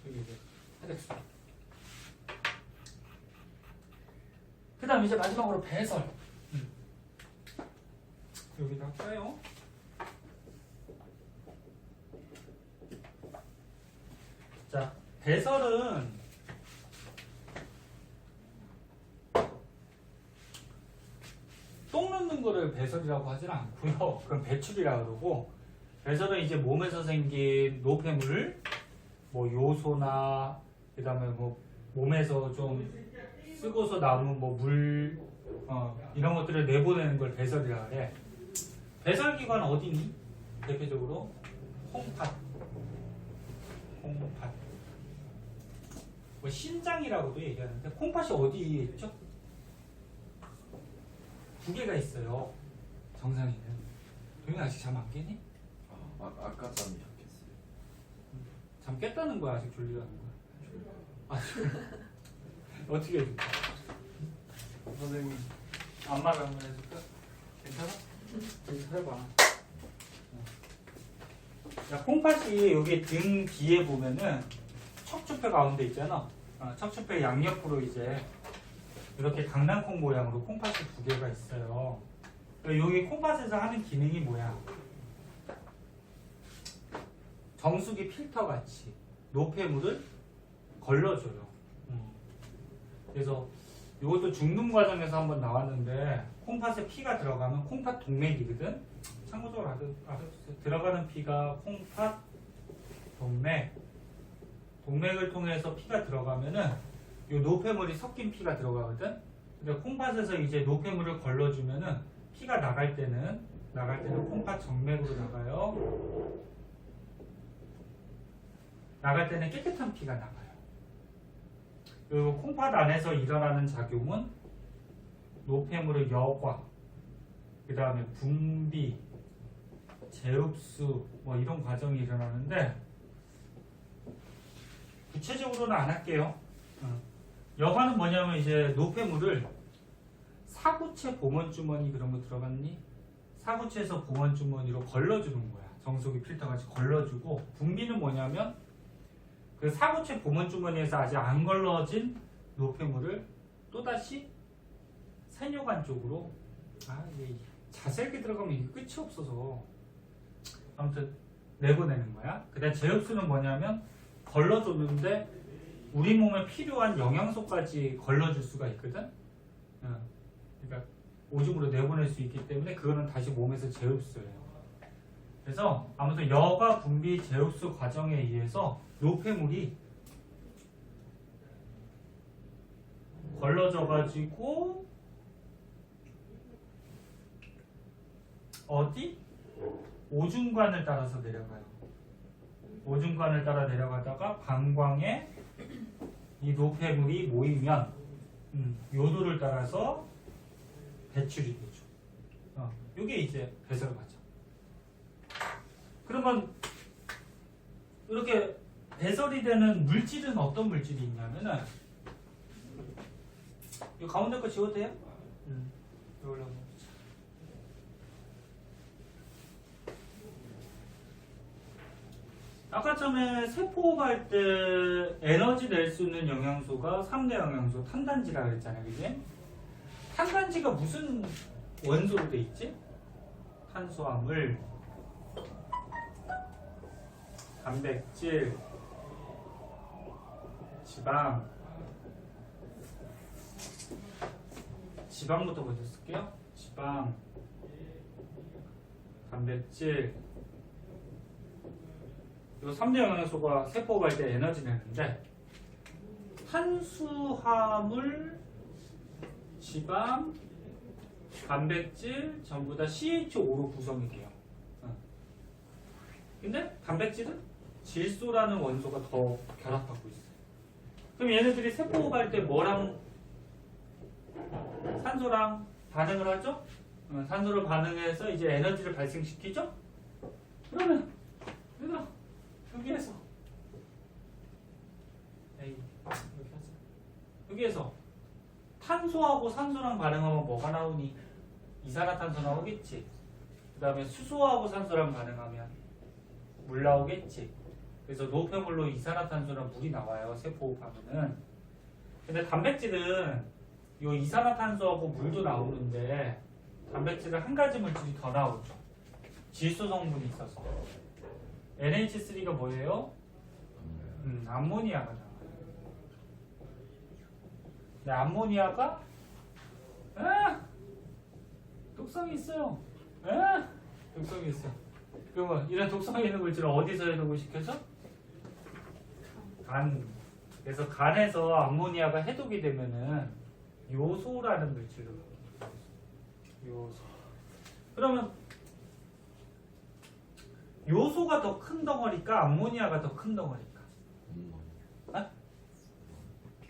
여기 이제 혈액순환. 그 다음 이제 마지막으로 배설. 여기다 할까요? 자, 배설은 똥 넣는 거를 배설이라고 하진 않고요. 그럼 배출이라고 그러고, 배설은 이제 몸에서 생긴 노폐물을 뭐 요소나 그다음에 뭐 몸에서 좀 쓰고서 남은 뭐 물 이런 것들을 내보내는 걸 배설이라 그래. 배설기관 어디니? 대표적으로 콩팥, 뭐 신장이라고도 얘기하는데 콩팥이 어디에 있죠? 두 개가 있어요. 정상에는. 동이 아직 잠 안 깨니?
아까 잠이 안 깼어요.
잠 깼다는 거야? 아직 졸리다는 거야? 어떻게 해줄까? 선생님 안마를 한번 해줄까? 괜찮아? 해봐. 자, 콩팥이 여기 등 뒤에 보면은 척추뼈 가운데 있잖아. 척추뼈 양옆으로 이제 이렇게 강낭콩 모양으로 콩팥이 두 개가 있어요. 여기 콩팥에서 하는 기능이 뭐야? 정수기 필터 같이 노폐물을 걸러줘요. 그래서 이것도 중등 과정에서 한번 나왔는데 콩팥에 피가 들어가면 콩팥 동맥이거든. 참고적으로 알아두세요. 들어가는 피가 콩팥 동맥을 통해서 피가 들어가면은 이 노폐물이 섞인 피가 들어가거든. 근데 콩팥에서 이제 노폐물을 걸러주면은 피가 나갈 때는 콩팥 정맥으로 나가요. 나갈 때는 깨끗한 피가 나가요. 그리고 콩팥 안에서 일어나는 작용은 노폐물의 여과, 그 다음에 분비, 재흡수 뭐 이런 과정이 일어나는데 구체적으로는 안 할게요. 여과는 뭐냐면 이제 노폐물을 사구체 봉원주머니 그런 거 들어갔니? 사구체에서 봉원주머니로 걸러주는 거야. 정수기 필터같이 걸러주고, 분비는 뭐냐면 그 사구체 봉원주머니에서 아직 안 걸러진 노폐물을 또다시 세뇨관 쪽으로 이게 자세하게 들어가면 이게 끝이 없어서 아무튼 내보내는 거야. 그 다음 재흡수는 뭐냐면 걸러줬는데 우리 몸에 필요한 영양소까지 걸러줄 수가 있거든. 그러니까 오줌으로 내보낼 수 있기 때문에 그거는 다시 몸에서 재흡수예요. 그래서 아무튼 여과 분비 재흡수 과정에 의해서 노폐물이 걸러져 가지고 어디? 오줌관을 따라서 내려가요. 오줌관을 따라 내려가다가 방광에 이 노폐물이 모이면 요도를 따라서 배출이 되죠. 이게 이제 배설 과정. 그러면 이렇게 배설이 되는 물질은 어떤 물질이 있냐면은 이 가운데 거 지워도 돼요? 이걸로 한번 보자. 아까 처음에 세포할 때 에너지 낼 수 있는 영양소가 3대 영양소 탄단지라 그랬잖아요. 그지? 탄단지가 무슨 원소로 돼 있지? 탄수화물, 단백질, 지방부터 먼저 쓸게요. 지방, 단백질. 이 3대 영양소가 세포할 때 에너지 내는데 탄수화물, 지방, 단백질 전부 다 CH5로 구성이 돼요. 근데 단백질은 질소라는 원소가 더 결합하고 있어요. 그럼 얘네들이 세포 호흡할 때 뭐랑 산소랑 반응을 하죠? 산소를 반응해서 이제 에너지를 발생시키죠? 그러면 여기에서 여기에서 탄소하고 산소랑 반응하면 뭐가 나오니? 이산화탄소 나오겠지. 그 다음에 수소하고 산소랑 반응하면 물 나오겠지. 그래서 노폐물로 이산화탄소랑 물이 나와요. 세포호흡하면은. 근데 단백질은 이 이산화탄소하고 물도 나오는데 단백질은 한 가지 물질이 더 나오죠. 질소 성분이 있어서. NH3가 뭐예요? 암모니아가 나와요. 근데 암모니아가 독성이 있어요. 독성이 있어. 그러면 이런 독성이 있는 물질을 어디서 해독을 시켜줘? 간. 그래서 간에서 암모니아가 해독이 되면은 요소라는 물질로 바뀌어요. 요소. 그러면 요소가 더 큰 덩어리일까? 암모니아가 더 큰 덩어리일까?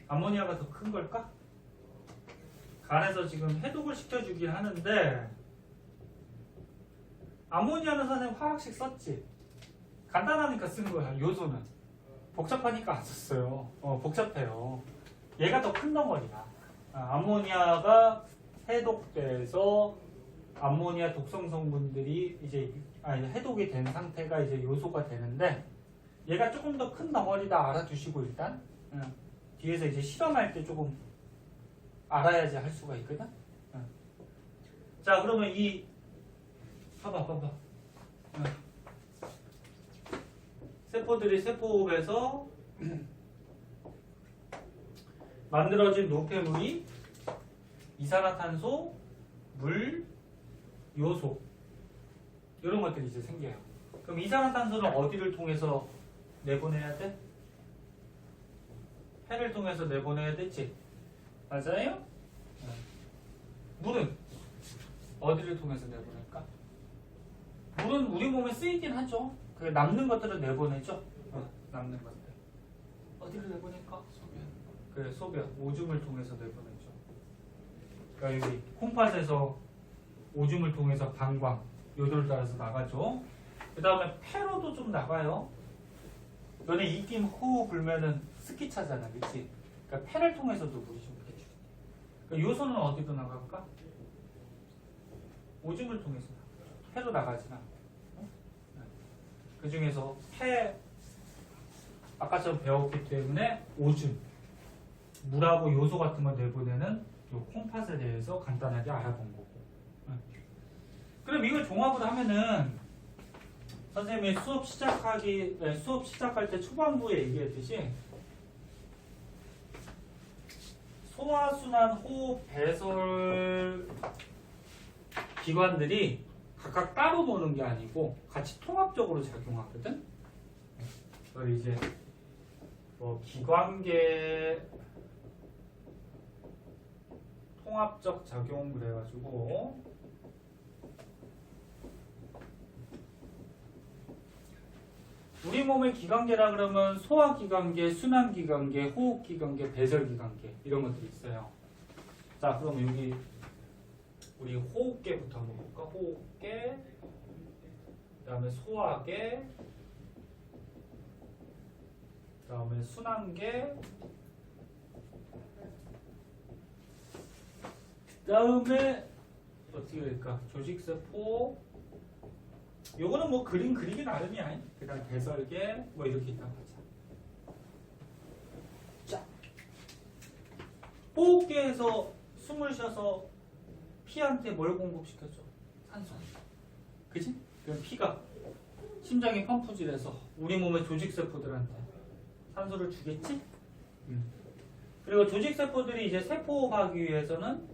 암모니아가 더 큰 걸까? 간에서 지금 해독을 시켜주긴 하는데 암모니아는 선생님 화학식 썼지? 간단하니까 쓴 거야. 요소는 복잡하니까 안 썼어요. 복잡해요. 얘가 더 큰 덩어리야. 암모니아가 해독돼서 암모니아 독성 성분들이 이제 해독이 된 상태가 이제 요소가 되는데 얘가 조금 더 큰 덩어리다 알아두시고 일단 뒤에서 이제 실험할 때 조금 알아야지 할 수가 있거든. 자 그러면 이 봐봐. 세포들이 세포호흡에서 만들어진 노폐물이 이산화탄소, 물, 요소 이런 것들이 이제 생겨요. 그럼 이산화탄소는 어디를 통해서 내보내야 돼? 폐를 통해서 내보내야 되지? 맞아요? 물은 어디를 통해서 내보낼까? 물은 우리 몸에 쓰이긴 하죠. 그 남는 것들은 내보내죠. 남는 것들 어디를 내보낼까?
소변.
그래 소변, 오줌을 통해서 내보내죠. 그러니까 여기 콩팥에서 오줌을 통해서 방광, 요도를 따라서 나가죠. 그 다음에 폐로도 좀 나가요. 너네 입김 호흡 불면은 스키 차잖아, 그렇지? 그러니까 폐를 통해서도 물이 좀 해주지. 그러니까 요소는 어디로 나갈까? 오줌을 통해서 나가죠. 폐로 나가지나. 그 중에서 폐 아까처럼 배웠기 때문에 오줌, 물하고 요소 같은 걸 내보내는 요 콩팥에 대해서 간단하게 알아본 거고. 그럼 이걸 종합을 하면은 선생님이 수업 시작할 때 초반부에 얘기했듯이 소화순환, 호흡, 배설 기관들이 각각 따로 노는 게 아니고 같이 통합적으로 작용하거든. 그걸 이제 뭐 기관계 통합적 작용 그래가지고 우리 몸의 기관계라 그러면 소화기관계, 순환기관계, 호흡기관계, 배설기관계 이런 것들이 있어요. 자, 그럼 여기 우리 호흡계부터 한번 볼까? 호흡계, 그 다음에 소화계, 그 다음에 순환계, 그 다음에 어떻게 될까? 조직세포. 요거는 뭐 그림 그리기 나름이야. 그 다음 배설계 뭐 이렇게 있다고 하자. 자, 호흡계에서 숨을 쉬어서 피한테 뭘 공급시켰죠? 산소. 그치? 그럼 피가 심장이 펌프질해서 우리 몸의 조직세포들한테 산소를 주겠지? 그리고 조직세포들이 이제 세포호흡하기 위해서는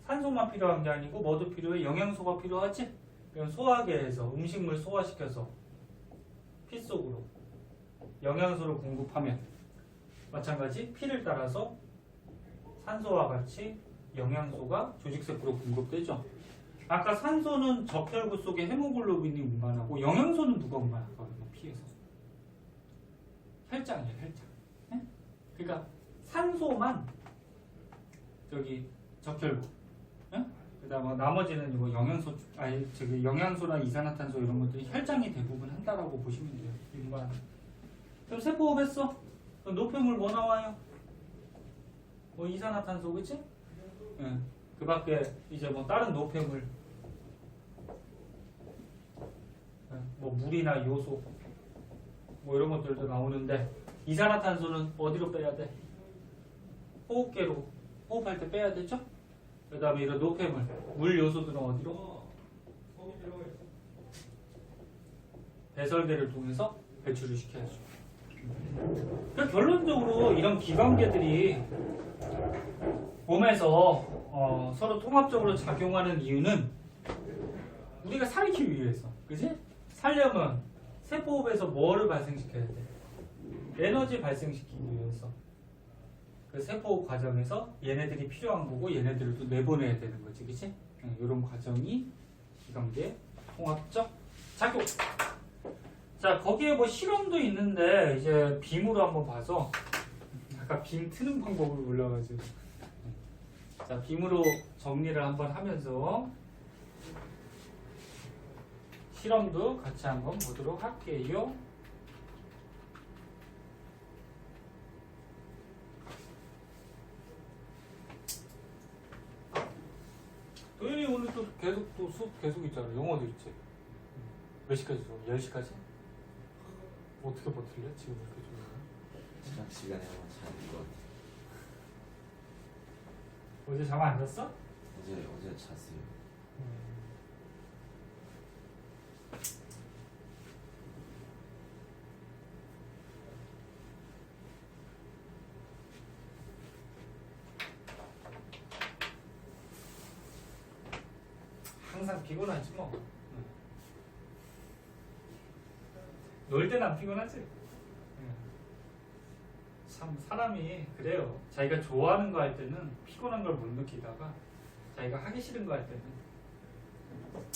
산소만 필요한 게 아니고 뭐도 필요해? 영양소가 필요하지? 그럼 소화계에서 음식물 소화시켜서 피 속으로 영양소를 공급하면 마찬가지 피를 따라서 산소와 같이 영양소가 조직세포로 공급되죠. 아까 산소는 적혈구 속에 헤모글로빈이 운반하고 영양소는 누가 운반할까? 피에서. 혈장이에요, 혈장. 네? 그러니까 산소만 저기 적혈구. 그다음에 나머지는 이거 영양소나 이산화탄소 이런 것들이 혈장이 대부분 한다라고 보시면 돼요. 일반. 그럼 세포호흡했어. 그럼 노폐물 뭐 나와요? 뭐 이산화탄소, 그치? 예. 그 밖에 이제 뭐 다른 노폐물, 뭐 물이나 요소, 뭐 이런 것들도 나오는데 이산화탄소는 어디로 빼야 돼? 호흡계로 호흡할 때 빼야 되죠? 그 다음에 이런 노폐물, 물 요소들은 어디로? 배설계를 통해서 배출을 시켜야죠. 그러니까 결론적으로 이런 기관계들이 몸에서 서로 통합적으로 작용하는 이유는 우리가 살기 위해서, 그지? 살려면 세포호흡에서 뭐를 발생시켜야 돼? 에너지 발생시키기 위해서. 그 세포호흡 과정에서 얘네들이 필요한 거고 얘네들을 또 내보내야 되는 거지, 그치? 이런 과정이 기관계 통합적 작용. 자, 거기에 뭐 실험도 있는데 이제 빔으로 한번 봐서 아까 빔 트는 방법을 몰라가지고 자, 빔으로 정리를 한번 하면서 실험도 같이 한번 보도록 할게요. 도현이 오늘 또 계속 또 수업 계속 있잖아. 영어도 있지. 몇 시까지 수업? 10시까지? 어떻게 버틸래? 지금 이렇게 좀.
시작 시간에 한번 자야 될 것 같아.
어제 잠 안 잤어?
어제 잤어요.
항상 피곤하지 뭐. 놀 때는 안 피곤하지. 참 사람이 그래요. 자기가 좋아하는 거 할 때는 피곤한 걸 못 느끼다가 자기가 하기 싫은 거 할 때는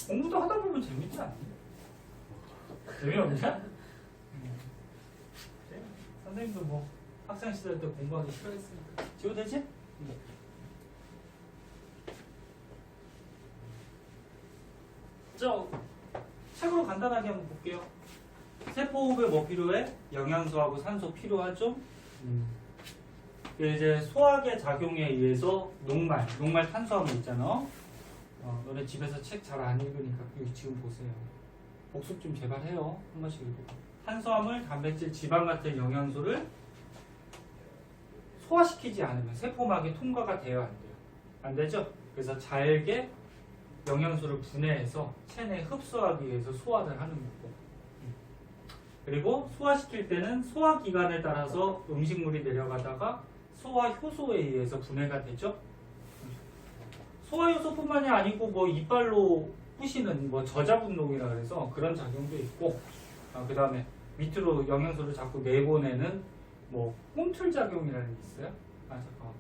공부도 하다 보면 재밌지 않니? 재미없냐? 그래. 선생님도 뭐 학창 시절 때 공부하기 싫어했으니까. 지워 되지? 저 책으로 간단하게 한번 볼게요. 세포호흡에 뭐 필요해? 영양소하고 산소 필요하죠? 이제 소화계 작용에 의해서 녹말 탄수화물 있잖아. 너네 집에서 책 잘 안 읽으니까 여기 지금 보세요. 복습 좀 제발 해요. 한 번씩 읽고. 탄수화물, 단백질, 지방 같은 영양소를 소화시키지 않으면 세포막에 통과가 돼야 안 돼요. 안 되죠? 그래서 잘게 영양소를 분해해서 체내에 흡수하기 위해서 소화를 하는 거고. 그리고 소화시킬 때는 소화기관을 따라서 음식물이 내려가다가 소화효소에 의해서 분해가 되죠. 소화효소뿐만이 아니고 뭐 이빨로 부시는 뭐 저자분동이라 그래서 그런 작용도 있고, 그 다음에 밑으로 영양소를 자꾸 내보내는 뭐 꿈틀작용이라는 게 있어요. 잠깐.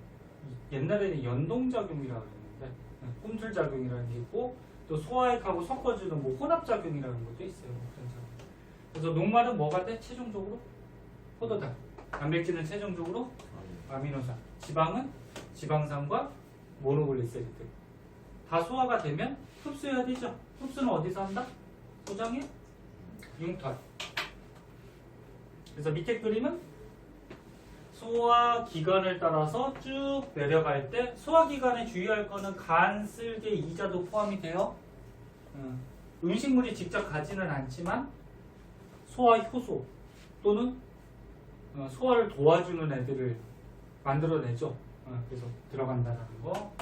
옛날에는 연동작용이라 그랬는데 꿈틀작용이라는 게 있고, 또 소화액하고 섞어주는 뭐 혼합작용이라는 것도 있어요. 그런 작용. 그래서 녹말은 뭐가 돼? 최종적으로 포도당. 단백질은 최종적으로 아미노산. 지방은 지방산과 모노글리세리드. 다 소화가 되면 흡수해야 되죠. 흡수는 어디서 한다? 소장의 융털. 그래서 밑에 그림은 소화기관을 따라서 쭉 내려갈 때 소화기관에 주의할 거는 간, 쓸개, 이자도 포함이 돼요. 음식물이 직접 가지는 않지만 소화효소 또는 소화를 도와주는 애들을 만들어내죠. 그래서 들어간다는 거.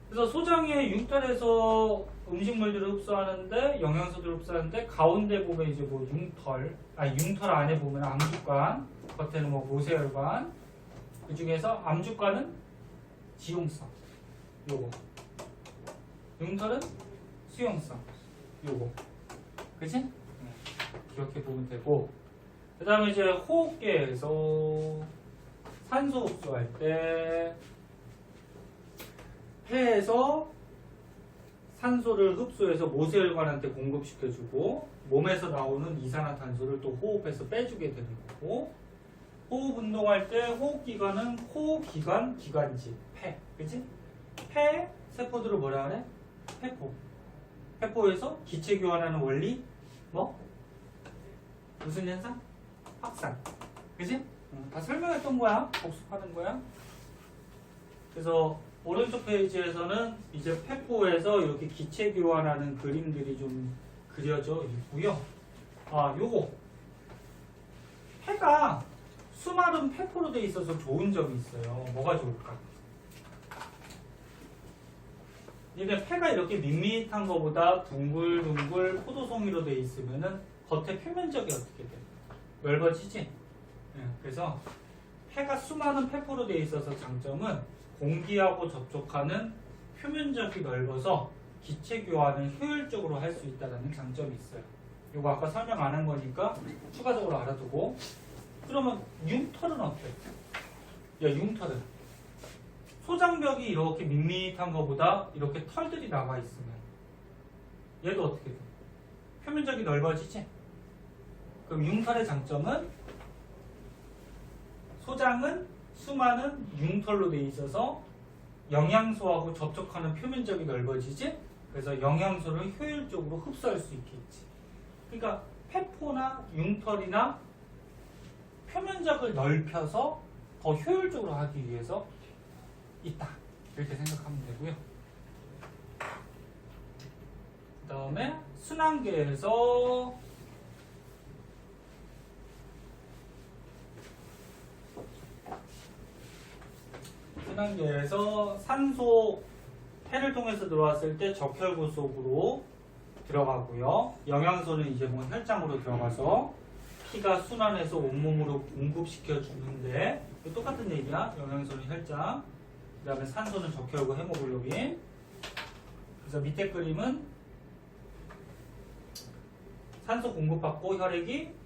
그래서 소장의 융털에서 음식물들을 흡수하는데 영양소들을 흡수하는데 가운데 보면 이제 뭐 융털 안에 보면 암주관, 겉에는 뭐 모세혈관. 그 중에서 암주관은 지용성, 요거. 융털은 수용성, 요거. 그치? 이렇게 보면 되고, 그 다음에 이제 호흡계에서 산소 흡수할 때 폐에서 산소를 흡수해서 모세혈관한테 공급시켜주고 몸에서 나오는 이산화탄소를 또 호흡해서 빼주게 되는 거고, 호흡 운동할 때 호흡기관은 호흡기관, 기관지, 폐, 그치? 폐 세포들을 뭐라 그래? 폐포. 폐포에서 기체 교환하는 원리, 뭐? 무슨 현상? 확산. 그치? 다 설명했던 거야. 복습하는 거야. 그래서 오른쪽 페이지에서는 이제 폐포에서 이렇게 기체 교환하는 그림들이 좀 그려져 있고요. 요거. 폐가 수마른 폐포로 돼 있어서 좋은 점이 있어요. 뭐가 좋을까? 이게 폐가 이렇게 밋밋한 것보다 둥글둥글 포도송이로 돼 있으면은 겉의 표면적이 어떻게 돼? 넓어지지? 예, 그래서 폐가 수많은 폐포로 되어 있어서 장점은 공기하고 접촉하는 표면적이 넓어서 기체 교환을 효율적으로 할 수 있다는 장점이 있어요. 이거 아까 설명 안 한 거니까 추가적으로 알아두고. 그러면 융털은 어때? 야, 융털은 소장벽이 이렇게 밋밋한 것보다 이렇게 털들이 나와 있으면 얘도 어떻게 돼? 표면적이 넓어지지? 그럼 융털의 장점은 소장은 수많은 융털로 되어 있어서 영양소하고 접촉하는 표면적이 넓어지지? 그래서 영양소를 효율적으로 흡수할 수 있겠지. 그러니까 폐포나 융털이나 표면적을 넓혀서 더 효율적으로 하기 위해서 있다. 이렇게 생각하면 되고요. 그 다음에 순환계에서 산소 폐를 통해서 들어왔을 때 적혈구 속으로 들어가고요. 영양소는 이제 뭐 혈장으로 들어가서 피가 순환해서 온몸으로 공급시켜 주는데 똑같은 얘기야. 영양소는 혈장, 그 다음에 산소는 적혈구 헤모글로빈. 그래서 밑에 그림은 산소 공급받고 혈액이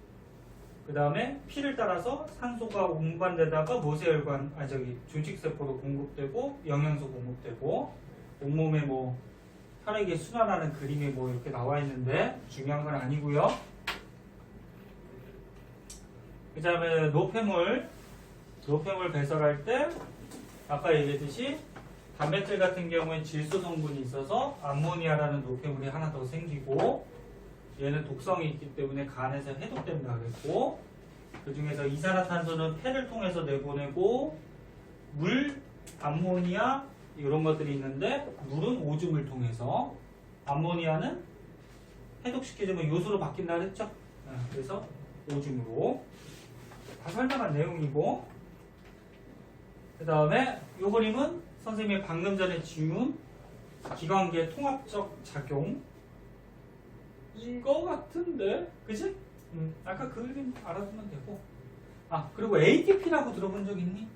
그 다음에 피를 따라서 산소가 운반되다가 모세혈관, 조직세포로 공급되고 영양소 공급되고 온몸에 뭐 혈액이 순환하는 그림이 뭐 이렇게 나와 있는데 중요한 건 아니고요. 그 다음에 노폐물 배설할 때 아까 얘기했듯이 단백질 같은 경우에 질소 성분이 있어서 암모니아라는 노폐물이 하나 더 생기고 얘는 독성이 있기 때문에 간에서 해독된다 그랬고 그 중에서 이산화탄소는 폐를 통해서 내보내고 물, 암모니아 이런 것들이 있는데 물은 오줌을 통해서 암모니아는 해독시켜주면 요소로 바뀐다 그랬죠? 그래서 오줌으로 다 설명한 내용이고 그 다음에 요 그림은 선생님이 방금 전에 지운 기관계 통합적 작용 인 거 같은데 그치? 아까 그 그림 알아두면 되고 그리고 ATP라고 들어본 적 있니?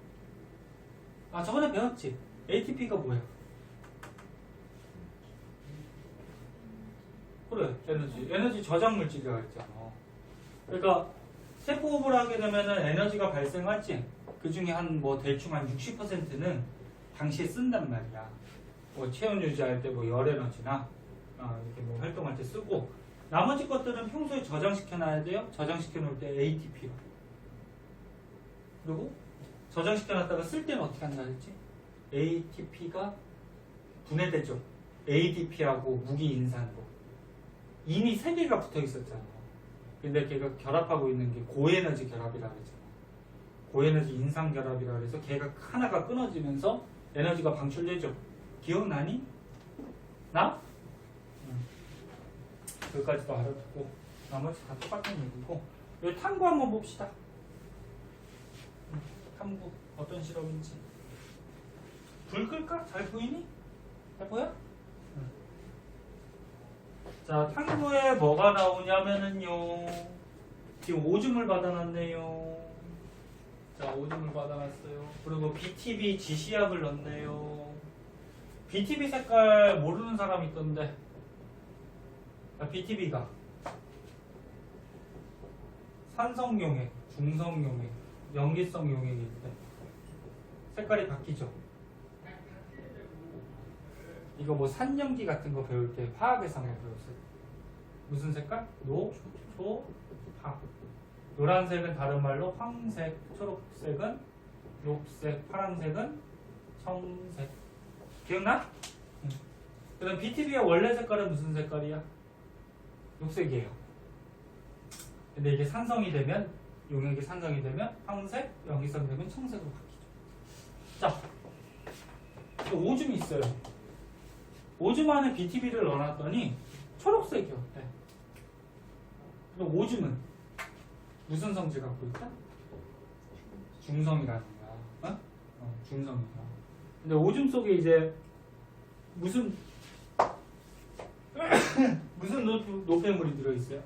저번에 배웠지? ATP가 뭐야? 그래 에너지 저장 물질이라고 했잖아. 그러니까 세포호흡을 하게 되면은 에너지가 발생하지. 그 중에 대충 한 60%는 당시에 쓴단 말이야. 뭐 체온 유지할 때 뭐 열 에너지나 이렇게 뭐 활동할 때 쓰고 나머지 것들은 평소에 저장시켜 놔야 돼요. 저장시켜 놓을 때 ATP로. 그리고 저장시켜 놨다가 쓸 때는 어떻게 한다 했지? ATP가 분해되죠. ADP하고 무기인산으로. 이미 3개가 붙어 있었잖아. 근데 걔가 결합하고 있는 게 고에너지 결합이라 그러잖아. 고에너지 인산 결합이라 그래서 걔가 하나가 끊어지면서 에너지가 방출되죠. 기억나니? 나? 여기까지도 알아듣고 나머지 다 똑같은 얘기고 여기 탐구 한번 봅시다. 탐구 어떤 실험인지. 불 끌까? 잘 보이니? 잘 보여? 자, 탐구에 뭐가 나오냐면은요. 지금 오줌을 받아놨네요. 자, 오줌을 받아놨어요. 그리고 BTB 지시약을 넣었네요. BTB 색깔 모르는 사람 있던데. BTB가 산성용액, 중성용액, 염기성 용액인데 색깔이 바뀌죠. 이거 뭐 산염기 같은 거 배울 때 화학에서 한번 배웠어요. 무슨 색깔? 노, 초, 파. 노란색은 다른 말로 황색, 초록색은 녹색, 파란색은 청색. 기억나? 그럼 BTB의 원래 색깔은 무슨 색깔이야? 녹색이에요. 근데 이게 산성이 되면 용액이 산성이 되면 황색, 염기성 되면 청색으로 바뀌죠. 자, 오줌이 있어요. 오줌 안에 BTB를 넣어놨더니 초록색이 어때? 근데 오줌은 무슨 성질 갖고 있다? 중성이라는 거야. 중성이야. 근데 오줌 속에 이제 무슨 노폐물이 들어있어요?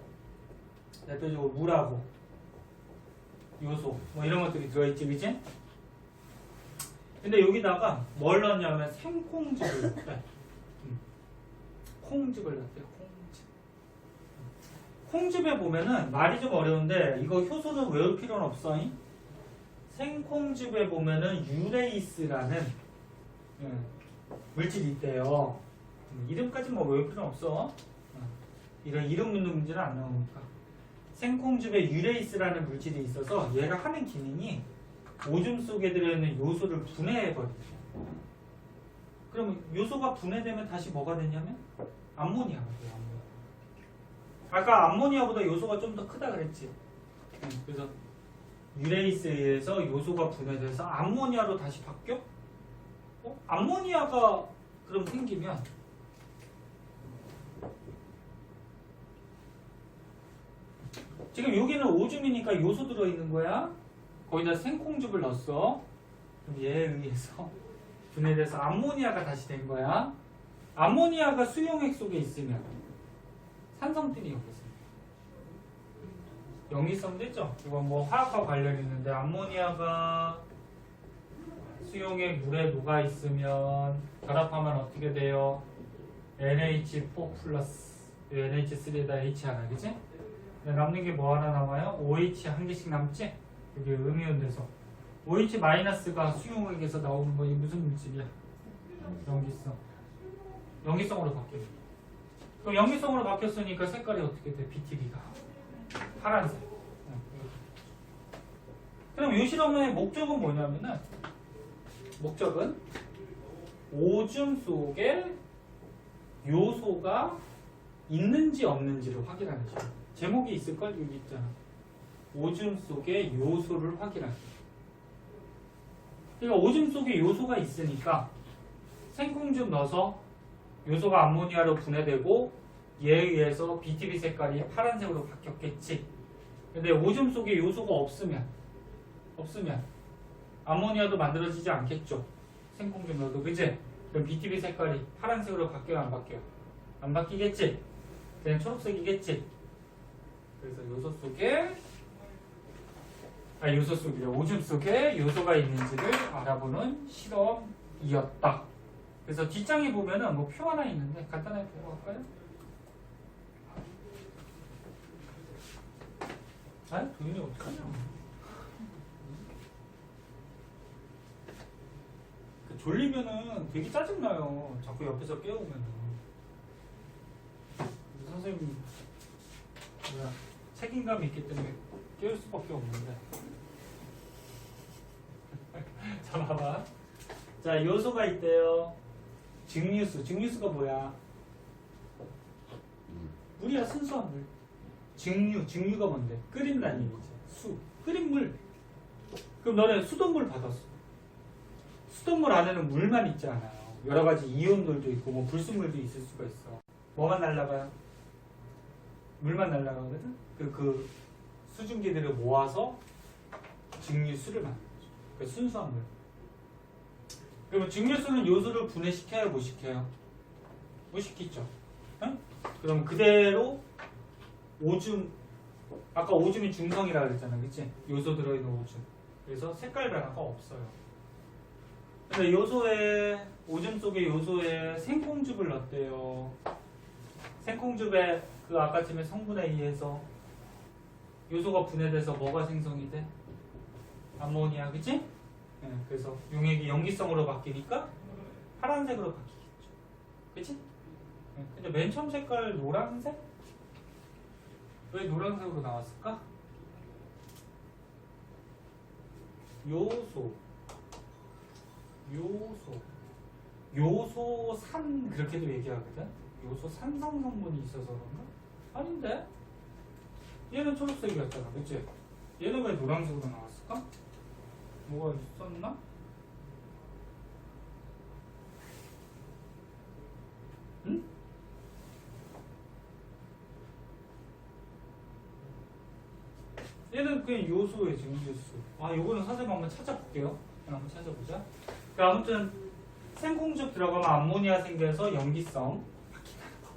대표적으로 물하고 요소 뭐 이런 것들이 들어있지, 그치? 근데 여기다가 뭘 넣냐면 생콩즙을 넣대. 콩즙을 넣대요. 콩즙에 보면은 말이 좀 어려운데 이거 효소는 외울 필요는 없어. 생콩즙에 보면은 유레이스라는 물질이 있대요. 이름까지 뭐 외울 필요는 없어. 이런 이름 묻는 문제는 안 나오니까. 생콩즙에 유레이스라는 물질이 있어서 얘가 하는 기능이 오줌 속에 들어있는 요소를 분해해버린대. 그럼 요소가 분해되면 다시 뭐가 되냐면 암모니아가 돼요. 암모니아. 아까 암모니아보다 요소가 좀 더 크다 그랬지. 그래서 유레이스에 의해서 요소가 분해돼서 암모니아로 다시 바뀌어? 암모니아가 그럼 생기면 지금 여기는 오줌이니까 요소 들어있는 거야. 거기다 생콩즙을 넣었어. 그럼 얘에 의해서 분해돼서 암모니아가 다시 된 거야. 암모니아가 수용액 속에 있으면 산성들이 여기 있습니다. 염기성 됐죠? 이건 뭐 화학과 관련이 있는데 암모니아가 수용액 물에 녹아 있으면 결합하면 어떻게 돼요? NH4 플러스 NH3에다 H 하나, 그치? 남는 게 뭐 하나 남아요? OH 한 개씩 남지? 여기 음이온 돼서 OH 마이너스가 수용액에서 나오는 거 이 무슨 물질이야? 염기성. 염기성으로 바뀌는. 그럼 염기성으로 바뀌었으니까 색깔이 어떻게 돼? BTB가 파란색. 그럼 이 실험의 목적은 뭐냐면은 목적은 오줌 속에 요소가 있는지 없는지를 확인하는 거죠. 제목이 있을걸? 여기 있잖아. 오줌 속에 요소를 확인하기. 그러니까 오줌 속에 요소가 있으니까 생콩즙 넣어서 요소가 암모니아로 분해되고 얘에 의해서 BTB 색깔이 파란색으로 바뀌었겠지. 근데 오줌 속에 요소가 없으면 암모니아도 만들어지지 않겠죠. 생콩즙 넣어도, 그치? 그럼 BTB 색깔이 파란색으로 바뀌어요, 안 바뀌어요? 안 바뀌겠지? 그냥 초록색이겠지? 그래서 오줌 속에 요소가 있는지를 알아보는 실험이었다. 그래서 뒷장에 보면은 뭐 표 하나 있는데 간단하게 보고 갈까요? 아, 도윤이 어떡하냐? 졸리면은 되게 짜증나요. 자꾸 옆에서 깨우면은. 선생님 책임감이 있기 때문에 깨울 수밖에 없는데. 자, 봐봐. 자, 요소가 있대요. 증류수가 뭐야? 물이야, 순수한 물. 증류가 뭔데? 끓인다는 얘기지. 끓인 물. 그럼 너네 수돗물 받았어. 수돗물 안에는 물만 있지 않아요. 여러 가지 이온들도 있고 뭐 불순물도 있을 수가 있어. 뭐만 날라가요? 물만 날라가거든. 그 수증기들을 모아서 증류수를 만드는 거죠. 그 순수한 물. 그러면 증류수는 요소를 분해시켜야 못 시켜요? 못 시키죠. 응? 그럼 그대로 오줌, 아까 오줌이 중성이라고 그랬잖아, 그치? 요소 들어있는 오줌. 그래서 색깔 변화가 없어요. 근데 오줌 속의 요소에 생콩즙을 넣었대요. 생콩즙에 그 아까쯤에 성분에 의해서 요소가 분해돼서 뭐가 생성이 돼? 암모니아, 그치? 네, 그래서 용액이 염기성으로 바뀌니까 파란색으로 바뀌겠죠. 그치? 네, 근데 맨 처음 색깔 노란색? 왜 노란색으로 나왔을까? 요소산 그렇게도 얘기하거든. 요소산 성분이 있어서 그런가? 아닌데? 얘는 초록색이었잖아, 그치? 얘는 왜 노란색으로 나왔을까? 뭐가 있었나? 응? 얘는 그냥 요소의 증류수. 요거는 선생님 한번 찾아볼게요. 한번 찾아보자. 아무튼 생콩즙 들어가면 암모니아 생겨서 염기성 바뀐다는 거.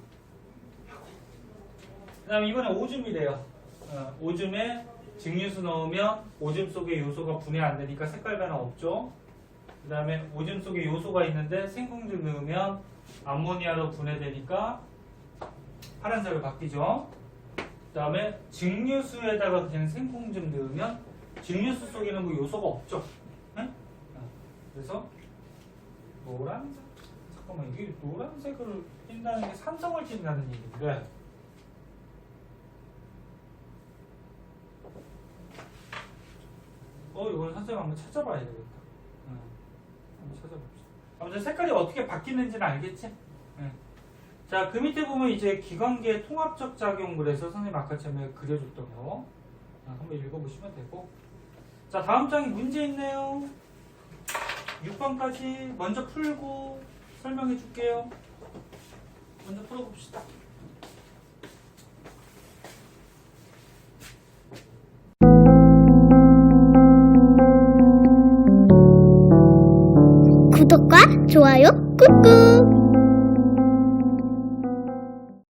그 다음에 이번에 오줌이래요. 오줌에 증류수 넣으면 오줌 속에 요소가 분해 안 되니까 색깔 변화 없죠. 그 다음에 오줌 속에 요소가 있는데 생콩즙 넣으면 암모니아로 분해되니까 파란색으로 바뀌죠. 그 다음에 증류수에다가 그냥 생콩즙 넣으면 증류수 속에는 뭐 요소가 없죠. 네? 그래서 노란색, 잠깐만, 이게 노란색을 띈다는 게 산성을 띈다는 얘기인데, 이걸 선생님 한번 찾아봐야 되겠다. 한번 찾아봅시다. 아무튼 색깔이 어떻게 바뀌는지는 알겠지? 자, 그 밑에 보면 이제 기관계 통합적 작용, 그래서 선생님 아까 처음에 그려줬던 거 한번 읽어보시면 되고. 자, 다음 장에 문제 있네요. 6번까지 먼저 풀고 설명해 줄게요. 먼저 풀어봅시다.
구독과 좋아요 꾹꾹.